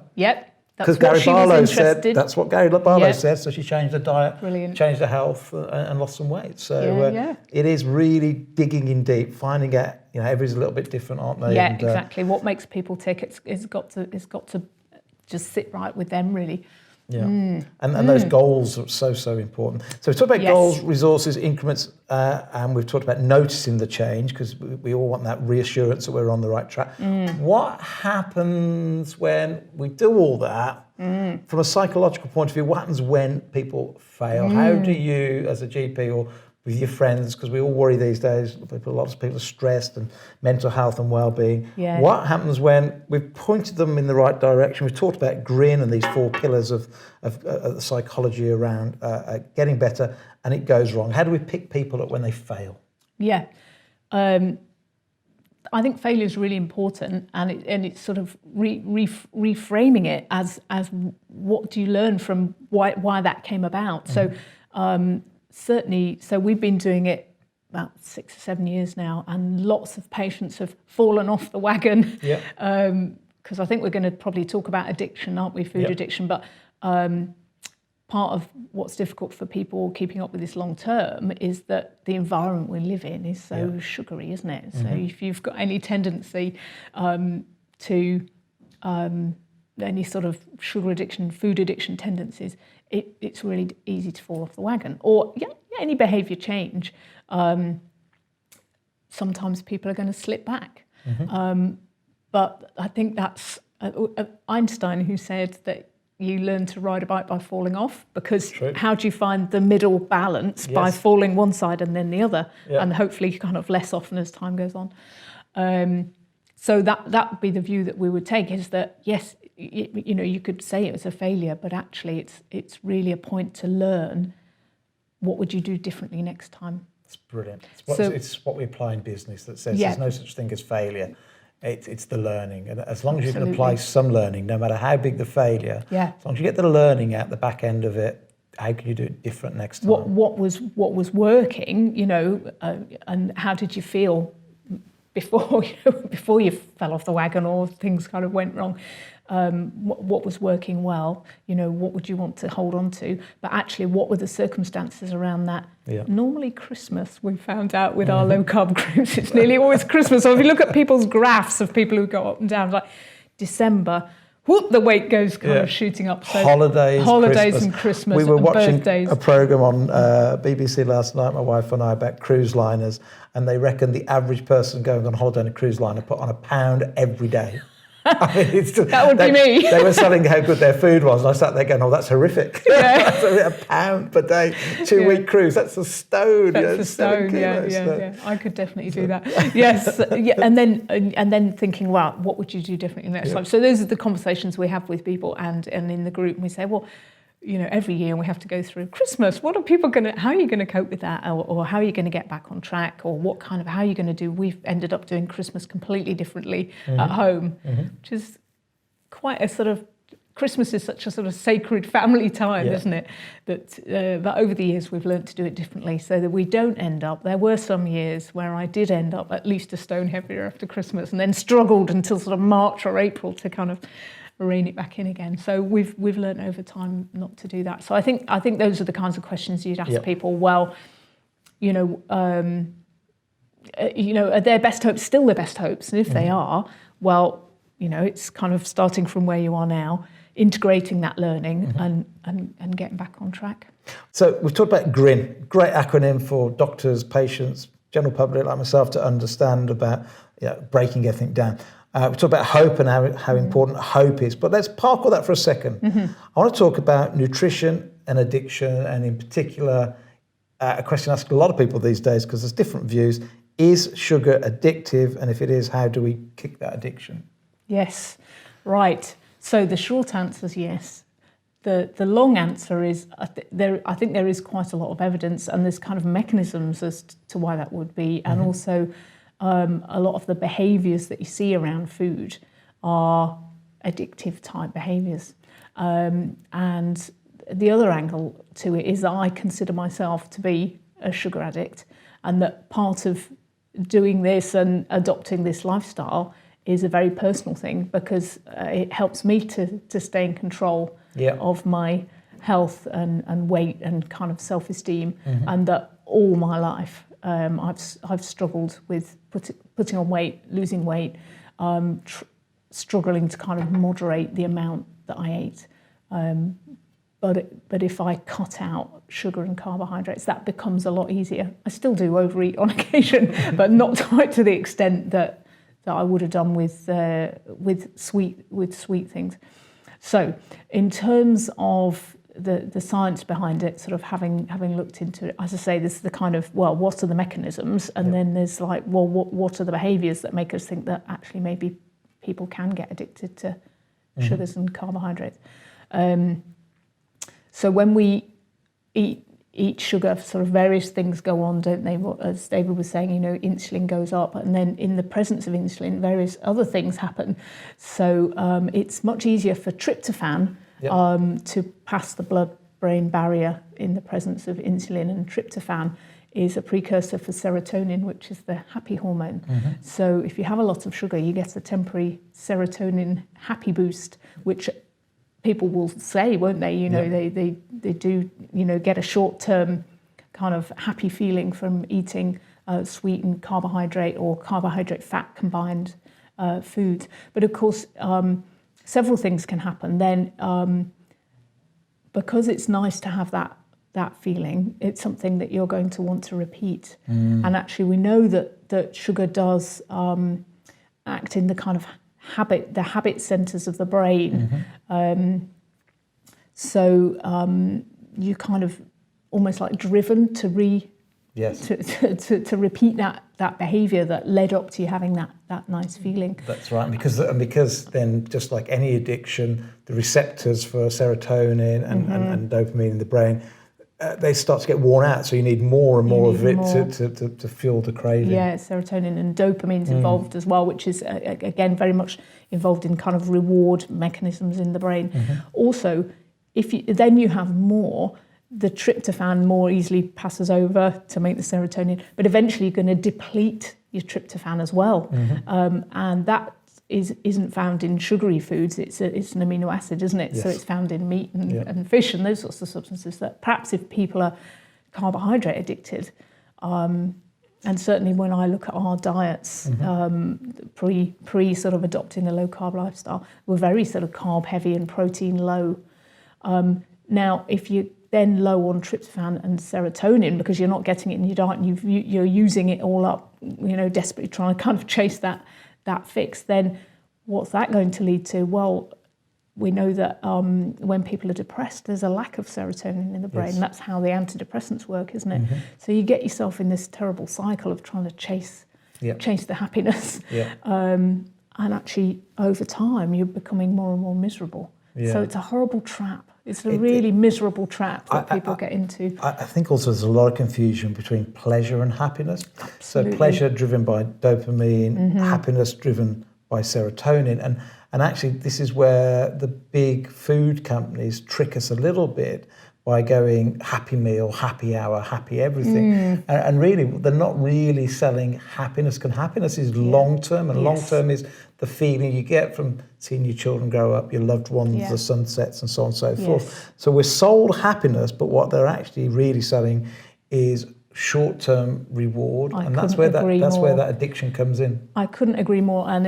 Because Gary Barlow said, that's what Gary Barlow said, so she changed her diet, changed her health and lost some weight. So it is really digging in deep, finding out, everybody's a little bit different, aren't they? Yeah, exactly. What makes people tick, it's got to just sit right with them, really. And those goals are so important. So we've talked about goals, resources, increments, and we've talked about noticing the change because we all want that reassurance that we're on the right track. What happens when we do all that from a psychological point of view? What happens when people fail? How do you, as a GP or with your friends, because we all worry these days, a lot of people are stressed, and mental health and well-being. What happens when we've pointed them in the right direction? We've talked about GRIN and these 4 pillars of the psychology around getting better, and it goes wrong. How do we pick people up when they fail? I think failure is really important, and it's sort of reframing it as what do you learn from why that came about. So certainly, so we've been doing it about 6 or 7 years now, and lots of patients have fallen off the wagon. Yeah. Because I think we're going to probably talk about addiction, aren't we? Food addiction, but part of what's difficult for people keeping up with this long term is that the environment we live in is so sugary, isn't it? So if you've got any tendency to any sort of sugar addiction, food addiction tendencies, it's really easy to fall off the wagon. Or any behaviour change, sometimes people are going to slip back. But I think that's Einstein who said that you learn to ride a bike by falling off, because how do you find the middle balance? By falling one side and then the other, and hopefully kind of less often as time goes on. So that would be the view that we would take, is that yes, you could say it was a failure, but actually it's really a point to learn what would you do differently next time. It's brilliant. It's what we apply in business that says there's no such thing as failure. It's the learning, and as long as you can apply some learning, no matter how big the failure, as long as you get the learning out the back end of it, how can you do it different next time? What was working, and how did you feel before you fell off the wagon or things kind of went wrong? What was working well? What would you want to hold on to? But actually, what were the circumstances around that? Normally Christmas, we found out with our low carb groups, it's nearly always Christmas. So if you look at people's graphs of people who go up and down, like December, whoop, the weight goes kind of shooting up. So holidays Christmas. And Christmas. We were and watching birthdays. A programme on BBC last night, my wife and I, about cruise liners, and they reckon the average person going on holiday on a cruise liner put on a pound every day. I mean, that would be me. They were selling how good their food was, and I sat there going, "Oh, that's horrific! That's a pound per day, 2-week cruise. That's a stone. That's a stone. Yeah. I could definitely do that. Yes, and then thinking, wow, what would you do differently next time? So those are the conversations we have with people, and in the group, and we say, well, every year we have to go through Christmas. What are people how are you going to cope with that? Or how are you going to get back on track? Or how are you going to do? We've ended up doing Christmas completely differently at home, which is quite a sort of, Christmas is such a sort of sacred family time, isn't it? But over the years we've learned to do it differently so that we don't end up, there were some years where I did end up at least a stone heavier after Christmas and then struggled until sort of March or April to kind of rein it back in again. So we've learned over time not to do that. So I think those are the kinds of questions you'd ask people. Well, are their best hopes still their best hopes? And if they are, well, it's kind of starting from where you are now, integrating that learning and getting back on track. So we've talked about GRIN, great acronym for doctors, patients, general public like myself to understand about breaking everything down. We talk about hope and how important hope is, but let's park all that for a second. I want to talk about nutrition and addiction, and in particular, a question asked a lot of people these days because there's different views. Is sugar addictive? And if it is, how do we kick that addiction? Yes, right. So the short answer is yes. The long answer is I think there is quite a lot of evidence, and there's kind of mechanisms as to why that would be, and also a lot of the behaviours that you see around food are addictive type behaviours. And the other angle to it is that I consider myself to be a sugar addict, and that part of doing this and adopting this lifestyle is a very personal thing, because it helps me to stay in control of my health and weight and kind of self-esteem, and that all my life I've struggled with putting on weight, losing weight, struggling to kind of moderate the amount that I ate. But if I cut out sugar and carbohydrates, that becomes a lot easier. I still do overeat on occasion, but not quite to the extent that I would have done with sweet things. So, in terms of the science behind it, sort of having looked into it, as I say, this is the kind of, well, what are the mechanisms? And then there's like, well, what are the behaviours that make us think that actually maybe people can get addicted to sugars and carbohydrates? So when we eat eat sugar, sort of various things go on, don't they? As David was saying, insulin goes up, and then in the presence of insulin, various other things happen. So it's much easier for tryptophan to pass the blood-brain barrier in the presence of insulin, and tryptophan is a precursor for serotonin, which is the happy hormone. So if you have a lot of sugar, you get a temporary serotonin happy boost, which people will say, won't they? They do, get a short-term kind of happy feeling from eating sweetened carbohydrate or carbohydrate fat combined foods. But of course, several things can happen. Then, because it's nice to have that feeling, it's something that you're going to want to repeat. And actually, we know that sugar does act in the kind of habit centers of the brain. So you're kind of almost like driven to repeat that behaviour that led up to you having that nice feeling. That's right, and because then, just like any addiction, the receptors for serotonin and dopamine in the brain, they start to get worn out, so you need more and more of it to fuel the craving. Yeah, serotonin and dopamine's involved as well, which is, again, very much involved in kind of reward mechanisms in the brain. Also, if you have more, the tryptophan more easily passes over to make the serotonin, but eventually you're going to deplete your tryptophan as well. And that isn't found in sugary foods. It's an amino acid, isn't it? Yes. So it's found in meat and fish and those sorts of substances that perhaps if people are carbohydrate addicted, and certainly when I look at our diets, pre sort of adopting a low carb lifestyle, we're very sort of carb heavy and protein low. Now, if you're then low on tryptophan and serotonin because you're not getting it in your diet and you're using it all up, desperately trying to kind of chase that fix, then what's that going to lead to? Well, we know that when people are depressed, there's a lack of serotonin in the brain. Yes. That's how the antidepressants work, isn't it? So you get yourself in this terrible cycle of trying to chase the happiness. And actually, over time, you're becoming more and more miserable. So it's a horrible trap. It's a really miserable trap that people get into. I think also there's a lot of confusion between pleasure and happiness. Absolutely. So pleasure driven by dopamine, happiness driven by serotonin. And actually this is where the big food companies trick us a little bit by going happy meal, happy hour, happy everything. And really, they're not really selling happiness, because happiness is long-term, and long-term is the feeling you get from seeing your children grow up, your loved ones, the sunsets, and so on and so forth. So we're sold happiness, but what they're actually really selling is short-term reward, and that's where that addiction comes in. I couldn't agree more, and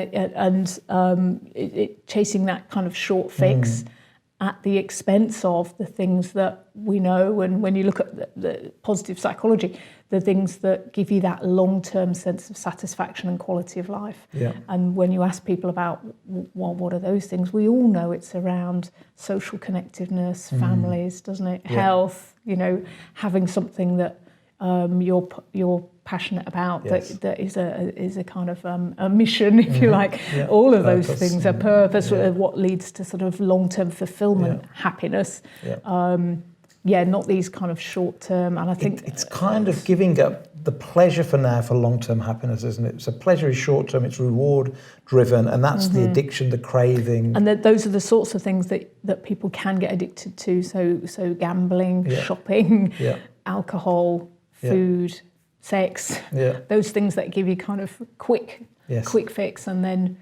chasing that kind of short fix at the expense of the things that we know. And when you look at the positive psychology, the things that give you that long-term sense of satisfaction and quality of life. And when you ask people about, well, what are those things? We all know it's around social connectiveness, families, doesn't it? Health, having something that you're passionate about, that is a kind of a mission, if you like. All of those things are purpose, what leads to sort of long-term fulfillment, happiness. Not these kind of short-term. And I think it's kind of giving up the pleasure for now for long-term happiness, isn't it? So pleasure is short-term, it's reward-driven, and that's the addiction, the craving. And those are the sorts of things that people can get addicted to. So gambling, shopping, alcohol, food, sex, those things that give you kind of quick fix, and then,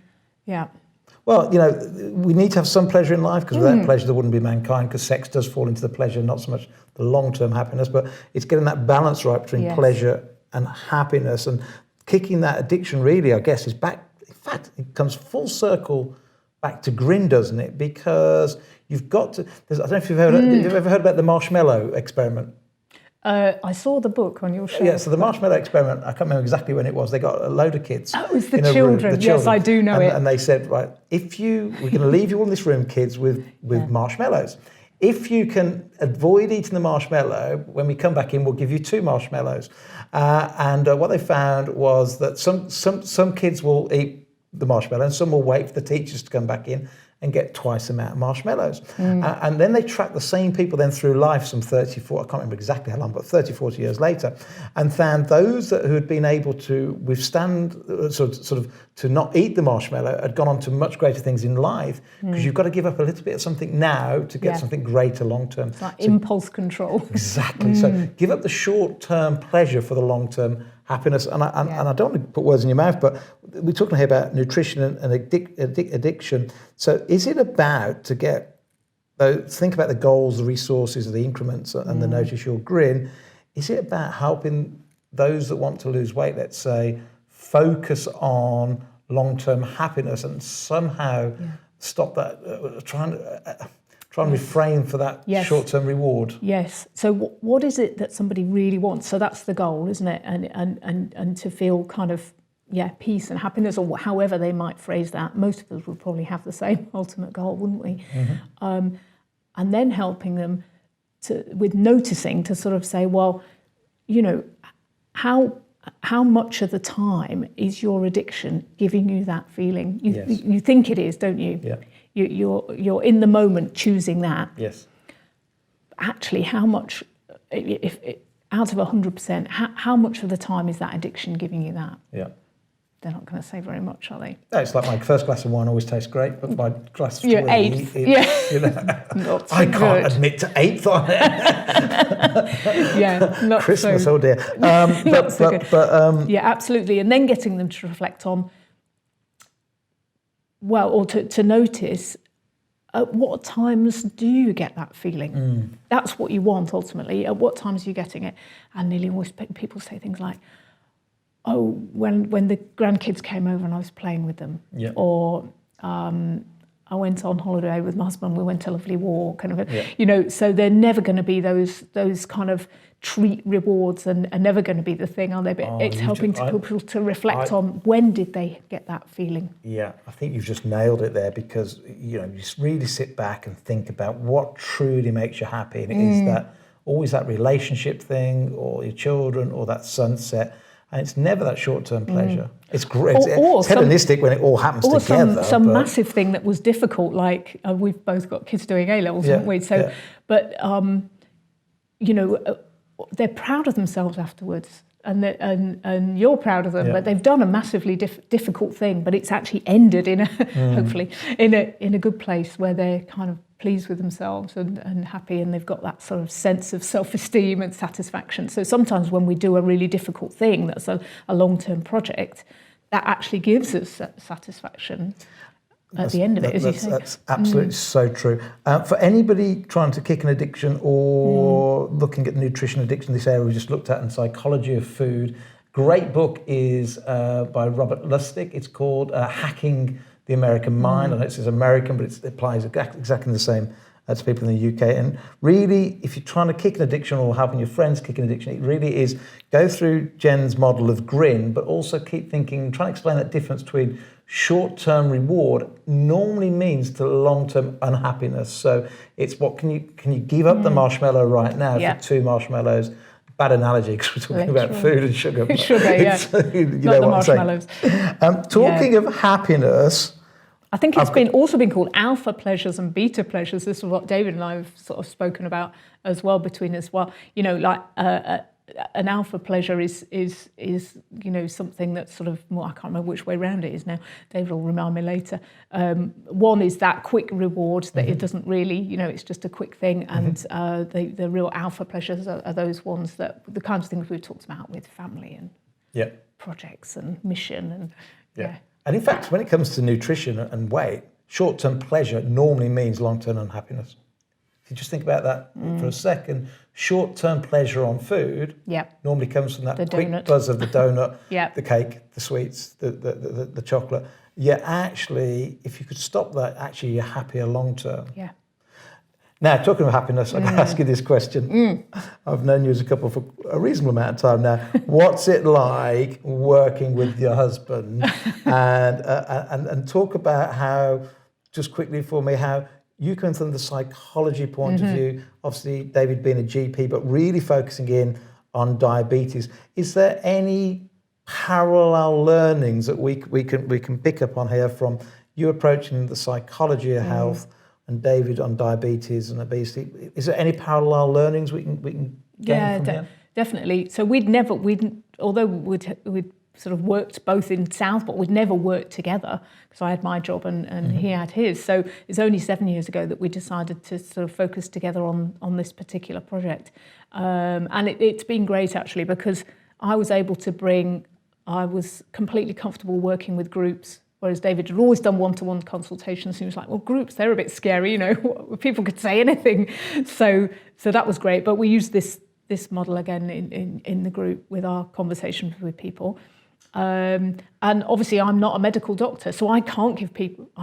Well, we need to have some pleasure in life, because without pleasure there wouldn't be mankind, because sex does fall into the pleasure, not so much the long-term happiness, but it's getting that balance right between pleasure and happiness, and kicking that addiction really, I guess, is back. In fact, it comes full circle back to GRIN, doesn't it? Because you've got to, I don't know if you've ever heard about the marshmallow experiment. I saw the book on your show. Yeah, so the marshmallow experiment, I can't remember exactly when it was. They got a load of kids. Oh, it was the children. Yes, I do know it. And they said, right, we're going to leave you all in this room, kids, with marshmallows. If you can avoid eating the marshmallow, when we come back in, we'll give you 2 marshmallows. And what they found was that some kids will eat the marshmallow, and some will wait for the teachers to come back in. and get twice the amount of marshmallows. And then they tracked the same people then through life some 34, I can't remember exactly how long, but 30, 40 years later, and found those who had been able to withstand, sort of to not eat the marshmallow, had gone on to much greater things in life, because you've got to give up a little bit of something now to get something greater long term. It's like impulse control. Exactly. So give up the short-term pleasure for the long-term happiness. And I don't want to put words in your mouth, but we're talking here about nutrition and addiction. So is it about think about the goals, the resources, the increments, and the Notice Your GRIN. Is it about helping those that want to lose weight, let's say, focus on long-term happiness and somehow stop that, try and refrain for that short-term reward? Yes. So what is it that somebody really wants? So that's the goal, isn't it? And to feel kind of, peace and happiness, or however they might phrase that. Most of us would probably have the same ultimate goal, wouldn't we? And then helping them with noticing, to sort of say, well, how much of the time is your addiction giving you that feeling? You think it is, don't you? Yeah. You're in the moment choosing that. Yes. Actually, how much, if out of 100%, how much of the time is that addiction giving you that? Yeah. They're not going to say very much, are they? No, it's like my first glass of wine always tastes great, but my glass of Your 3, eighth, not so I can't admit to 8th on it. Not Christmas, so, oh dear. Not so good. Yeah, absolutely. And then getting them to reflect on, or to notice, at what times do you get that feeling? That's what you want, ultimately. At what times are you getting it? And nearly always people say things like, oh, when the grandkids came over and I was playing with them, or I went on holiday with my husband, we went to a lovely walk, kind of, so they're never going to be those kind of treat rewards, and are never going to be the thing, are they? But it's helping people to reflect on, when did they get that feeling? Yeah, I think you've just nailed it there, because you just really sit back and think about what truly makes you happy, and it is that always that relationship thing, or your children, or that sunset. And it's never that short-term pleasure. It's great. It's hedonistic when it all happens together. Some massive thing that was difficult, like we've both got kids doing A-levels, haven't we? So, but they're proud of themselves afterwards, and you're proud of them. But they've done a massively difficult thing, but it's actually ended in hopefully in a good place, where they're kind of pleased with themselves and happy, and they've got that sort of sense of self-esteem and satisfaction. So sometimes when we do a really difficult thing that's a long-term project, that actually gives us satisfaction at the end of it, as you say. That's absolutely so true. For anybody trying to kick an addiction, or looking at nutrition addiction, this area we just looked at, in Psychology of Food, great book is by Robert Lustig. It's called Hacking the American Mind. I know it says American, but it applies exactly the same to people in the UK. And really, if you're trying to kick an addiction, or helping your friends kick an addiction, it really is go through Jen's model of GRIN, but also keep thinking, trying to explain that difference between short-term reward normally means to long-term unhappiness. So it's what can you give up the marshmallow right now for 2 marshmallows? Bad analogy, because we're talking about food and sugar. Sugar, yeah. Not the marshmallows. Talking of happiness, I think it's also been called alpha pleasures and beta pleasures. This is what David and I have sort of spoken about as well, between us. Well, like an alpha pleasure is something that's sort of more, I can't remember which way round it is now. David will remind me later. One is that quick reward that it doesn't really, it's just a quick thing. And the real alpha pleasures are those ones that, the kinds of things we've talked about with family and projects and mission and And in fact, when it comes to nutrition and weight, short-term pleasure normally means long-term unhappiness. If you just think about that for a second, short-term pleasure on food normally comes from that quick buzz of the donut, the cake, the sweets, the chocolate. Actually, if you could stop that, actually you're happier long-term. Now, talking of happiness, I'm going to ask you this question. I've known you as a couple for a reasonable amount of time now. What's it like working with your husband? And talk about how, just quickly for me, how you come from the psychology point of view, obviously David being a GP, but really focusing in on diabetes. Is there any parallel learnings that we can pick up on here from you approaching the psychology of health and David on diabetes and obesity. Is there any parallel learnings we can gain from here? Definitely. So although we'd sort of worked both in Southport, we'd never worked together because I had my job and he had his. So it's only 7 years ago that we decided to sort of focus together on this particular project. And it's been great actually, because I was completely comfortable working with groups, whereas David had always done one-to-one consultations. He was like, well, groups, they're a bit scary, people could say anything. So that was great. But we used this model again in the group with our conversations with people. And obviously I'm not a medical doctor, so I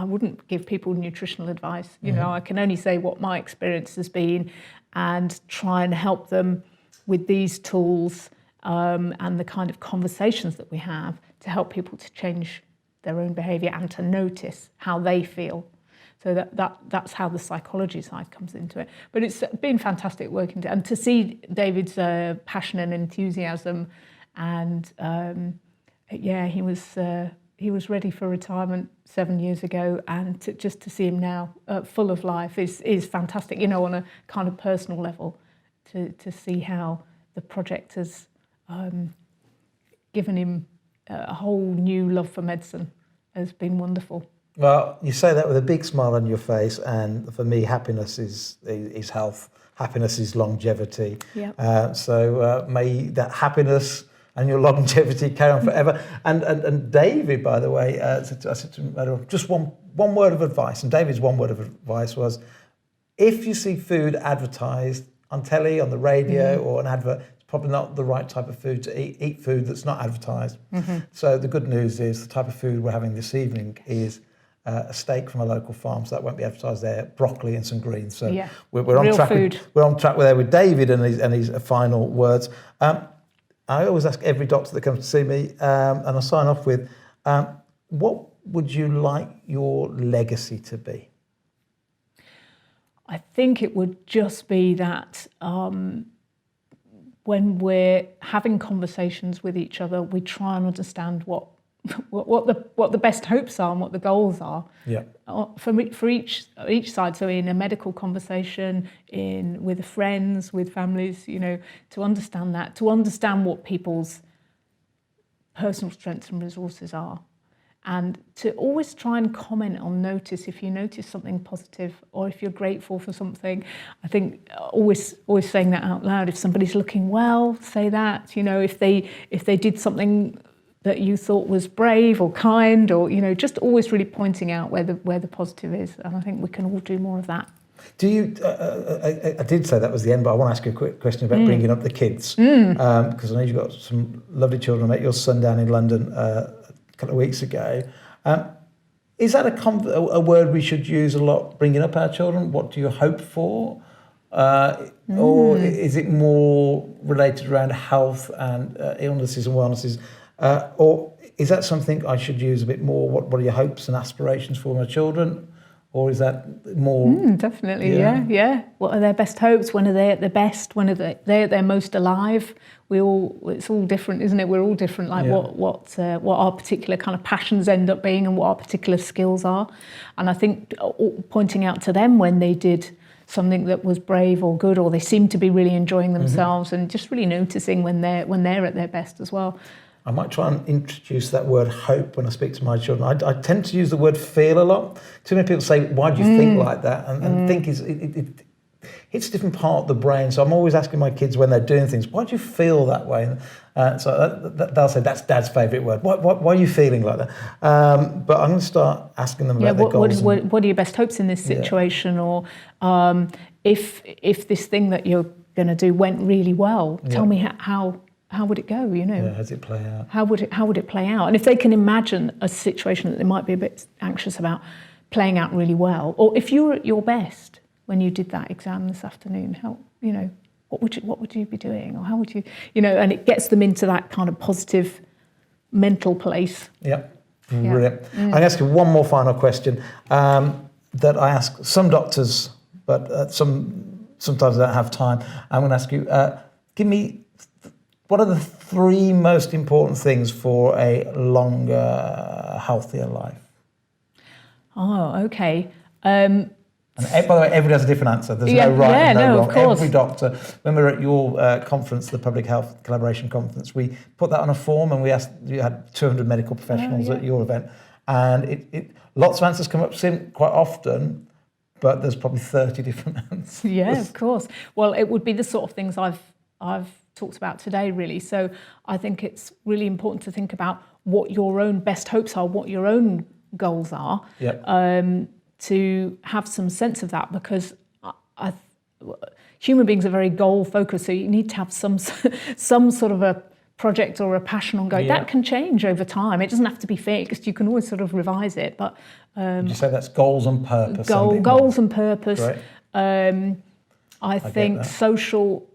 wouldn't give people nutritional advice. I can only say what my experience has been and try and help them with these tools and the kind of conversations that we have to help people to change their own behaviour and to notice how they feel. So that's how the psychology side comes into it. But it's been fantastic working and to see David's passion and enthusiasm, and he was ready for retirement 7 years ago, and just to see him now full of life is fantastic. On a kind of personal level, to see how the project has given him a whole new love for medicine has been wonderful. Well, you say that with a big smile on your face, and for me, happiness is health. Happiness is longevity. Yeah. So may that happiness and your longevity carry on forever. And David, by the way, I said to him, just one word of advice. And David's one word of advice was, if you see food advertised on telly, on the radio, or an advert, it's probably not the right type of food to eat. Eat food that's not advertised. So the good news is the type of food we're having this evening is a steak from a local farm, so that won't be advertised there. Broccoli and some greens. So we're on track. We're on track with David and his final words. I always ask every doctor that comes to see me, and I sign off with, what would you like your legacy to be? I think it would just be that when we're having conversations with each other, we try and understand what the best hopes are and what the goals are. Yeah. For each side. So in a medical conversation, with friends, with families, to understand that, to understand what people's personal strengths and resources are, and to always try and comment on if you notice something positive or if you're grateful for something. I think always saying that out loud. If somebody's looking well, say that. If they did something that you thought was brave or kind, or just always really pointing out where the positive is. And I think we can all do more of that. Do you? I did say that was the end, but I want to ask you a quick question about bringing up the kids, because I know you've got some lovely children. I met your son down in London a couple of weeks ago. Is that a word we should use a lot? Bringing up our children. What do you hope for? Or is it more related around health and illnesses and wellnesses? Or is that something I should use a bit more? What are your hopes and aspirations for my children? Or is that more... definitely, yeah. What are their best hopes? When are they at their best? When are they at their most alive? It's all different, isn't it? We're all different, what our particular kind of passions end up being and what our particular skills are. And I think pointing out to them when they did something that was brave or good, or they seemed to be really enjoying themselves, and just really noticing when they're at their best as well. I might try and introduce that word hope when I speak to my children. I tend to use the word feel a lot. Too many people say, why do you think like that? And think it hits a different part of the brain. So I'm always asking my kids when they're doing things, why do you feel that way? So they'll say, that's Dad's favourite word. Why are you feeling like that? But I'm going to start asking them about their goals. What are your best hopes in this situation? Or if this thing that you're going to do went really well, tell me how would it go, Yeah, how does it play out? How would it play out? And if they can imagine a situation that they might be a bit anxious about playing out really well, or if you were at your best when you did that exam this afternoon, what would you be doing? Or how would you, and it gets them into that kind of positive mental place. Yeah, brilliant. I'm going to ask you one more final question that I ask some doctors, but sometimes I don't have time. I'm going to ask you, give me... what are the 3 most important things for a longer, healthier life? Oh, okay. And by the way, everybody has a different answer. There's no right and no wrong. Of course. Every doctor, when we were at your conference, the Public Health Collaboration Conference, we put that on a form and we asked, you had 200 medical professionals at your event. And lots of answers come up quite often, but there's probably 30 different answers. Yeah, of course. Well, it would be the sort of things I've talked about today, really. So I think it's really important to think about what your own best hopes are, what your own goals are, to have some sense of that, because human beings are very goal focused. So you need to have some sort of a project or a passion ongoing. That can change over time. It doesn't have to be fixed. You can always sort of revise it. But would you say that's goals and purpose? Goals and purpose. Right. I think social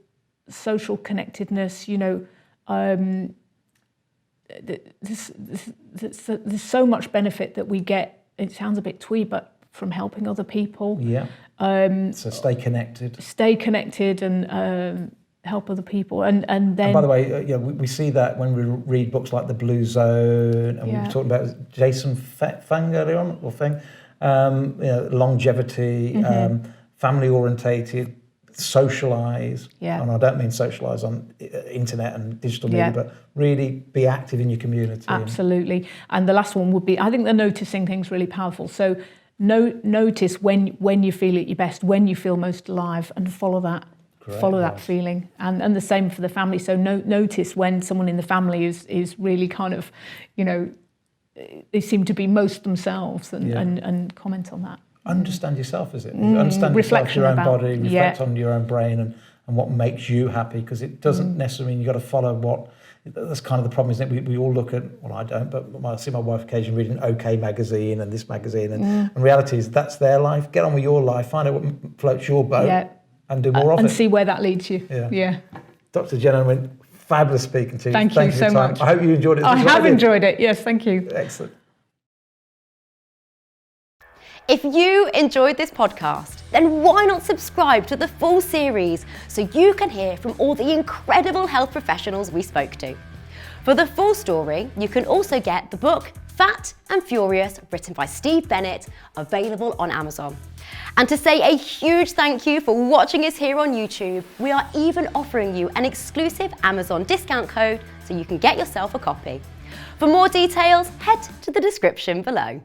connectedness. There's so much benefit that we get. It sounds a bit twee, but from helping other people. Yeah. So stay connected. Stay connected and help other people. And then. And by the way, we see that when we read books like The Blue Zone, and we were talking about Jason Fung earlier on, or Fung, longevity, family orientated, socialise. Yeah. And I don't mean socialise on internet and digital media, but really be active in your community. Absolutely. And the last one would be, I think the noticing thing's really powerful. So notice when you feel at your best, when you feel most alive, and follow that. Correct, follow that feeling, and the same for the family. So notice when someone in the family is really kind of, they seem to be most themselves, and comment on that. Understand yourself, is it? Understand yourself, your own body, reflect on your own brain and what makes you happy, because it doesn't necessarily mean you've got to follow what. That's kind of the problem, isn't it? We all look at, well, I don't, but I see my wife occasionally reading OK magazine and this magazine, and reality is that's their life. Get on with your life, find out what floats your boat. Yeah. And do more of it. And see where that leads you. Yeah. Dr. Jen Unwin, fabulous speaking to you. Thank you so much. I hope you enjoyed it. I have enjoyed it. Yes, thank you. Excellent. If you enjoyed this podcast, then why not subscribe to the full series so you can hear from all the incredible health professionals we spoke to. For the full story, you can also get the book Fat and Furious, written by Steve Bennett, available on Amazon. And to say a huge thank you for watching us here on YouTube, we are even offering you an exclusive Amazon discount code so you can get yourself a copy. For more details, head to the description below.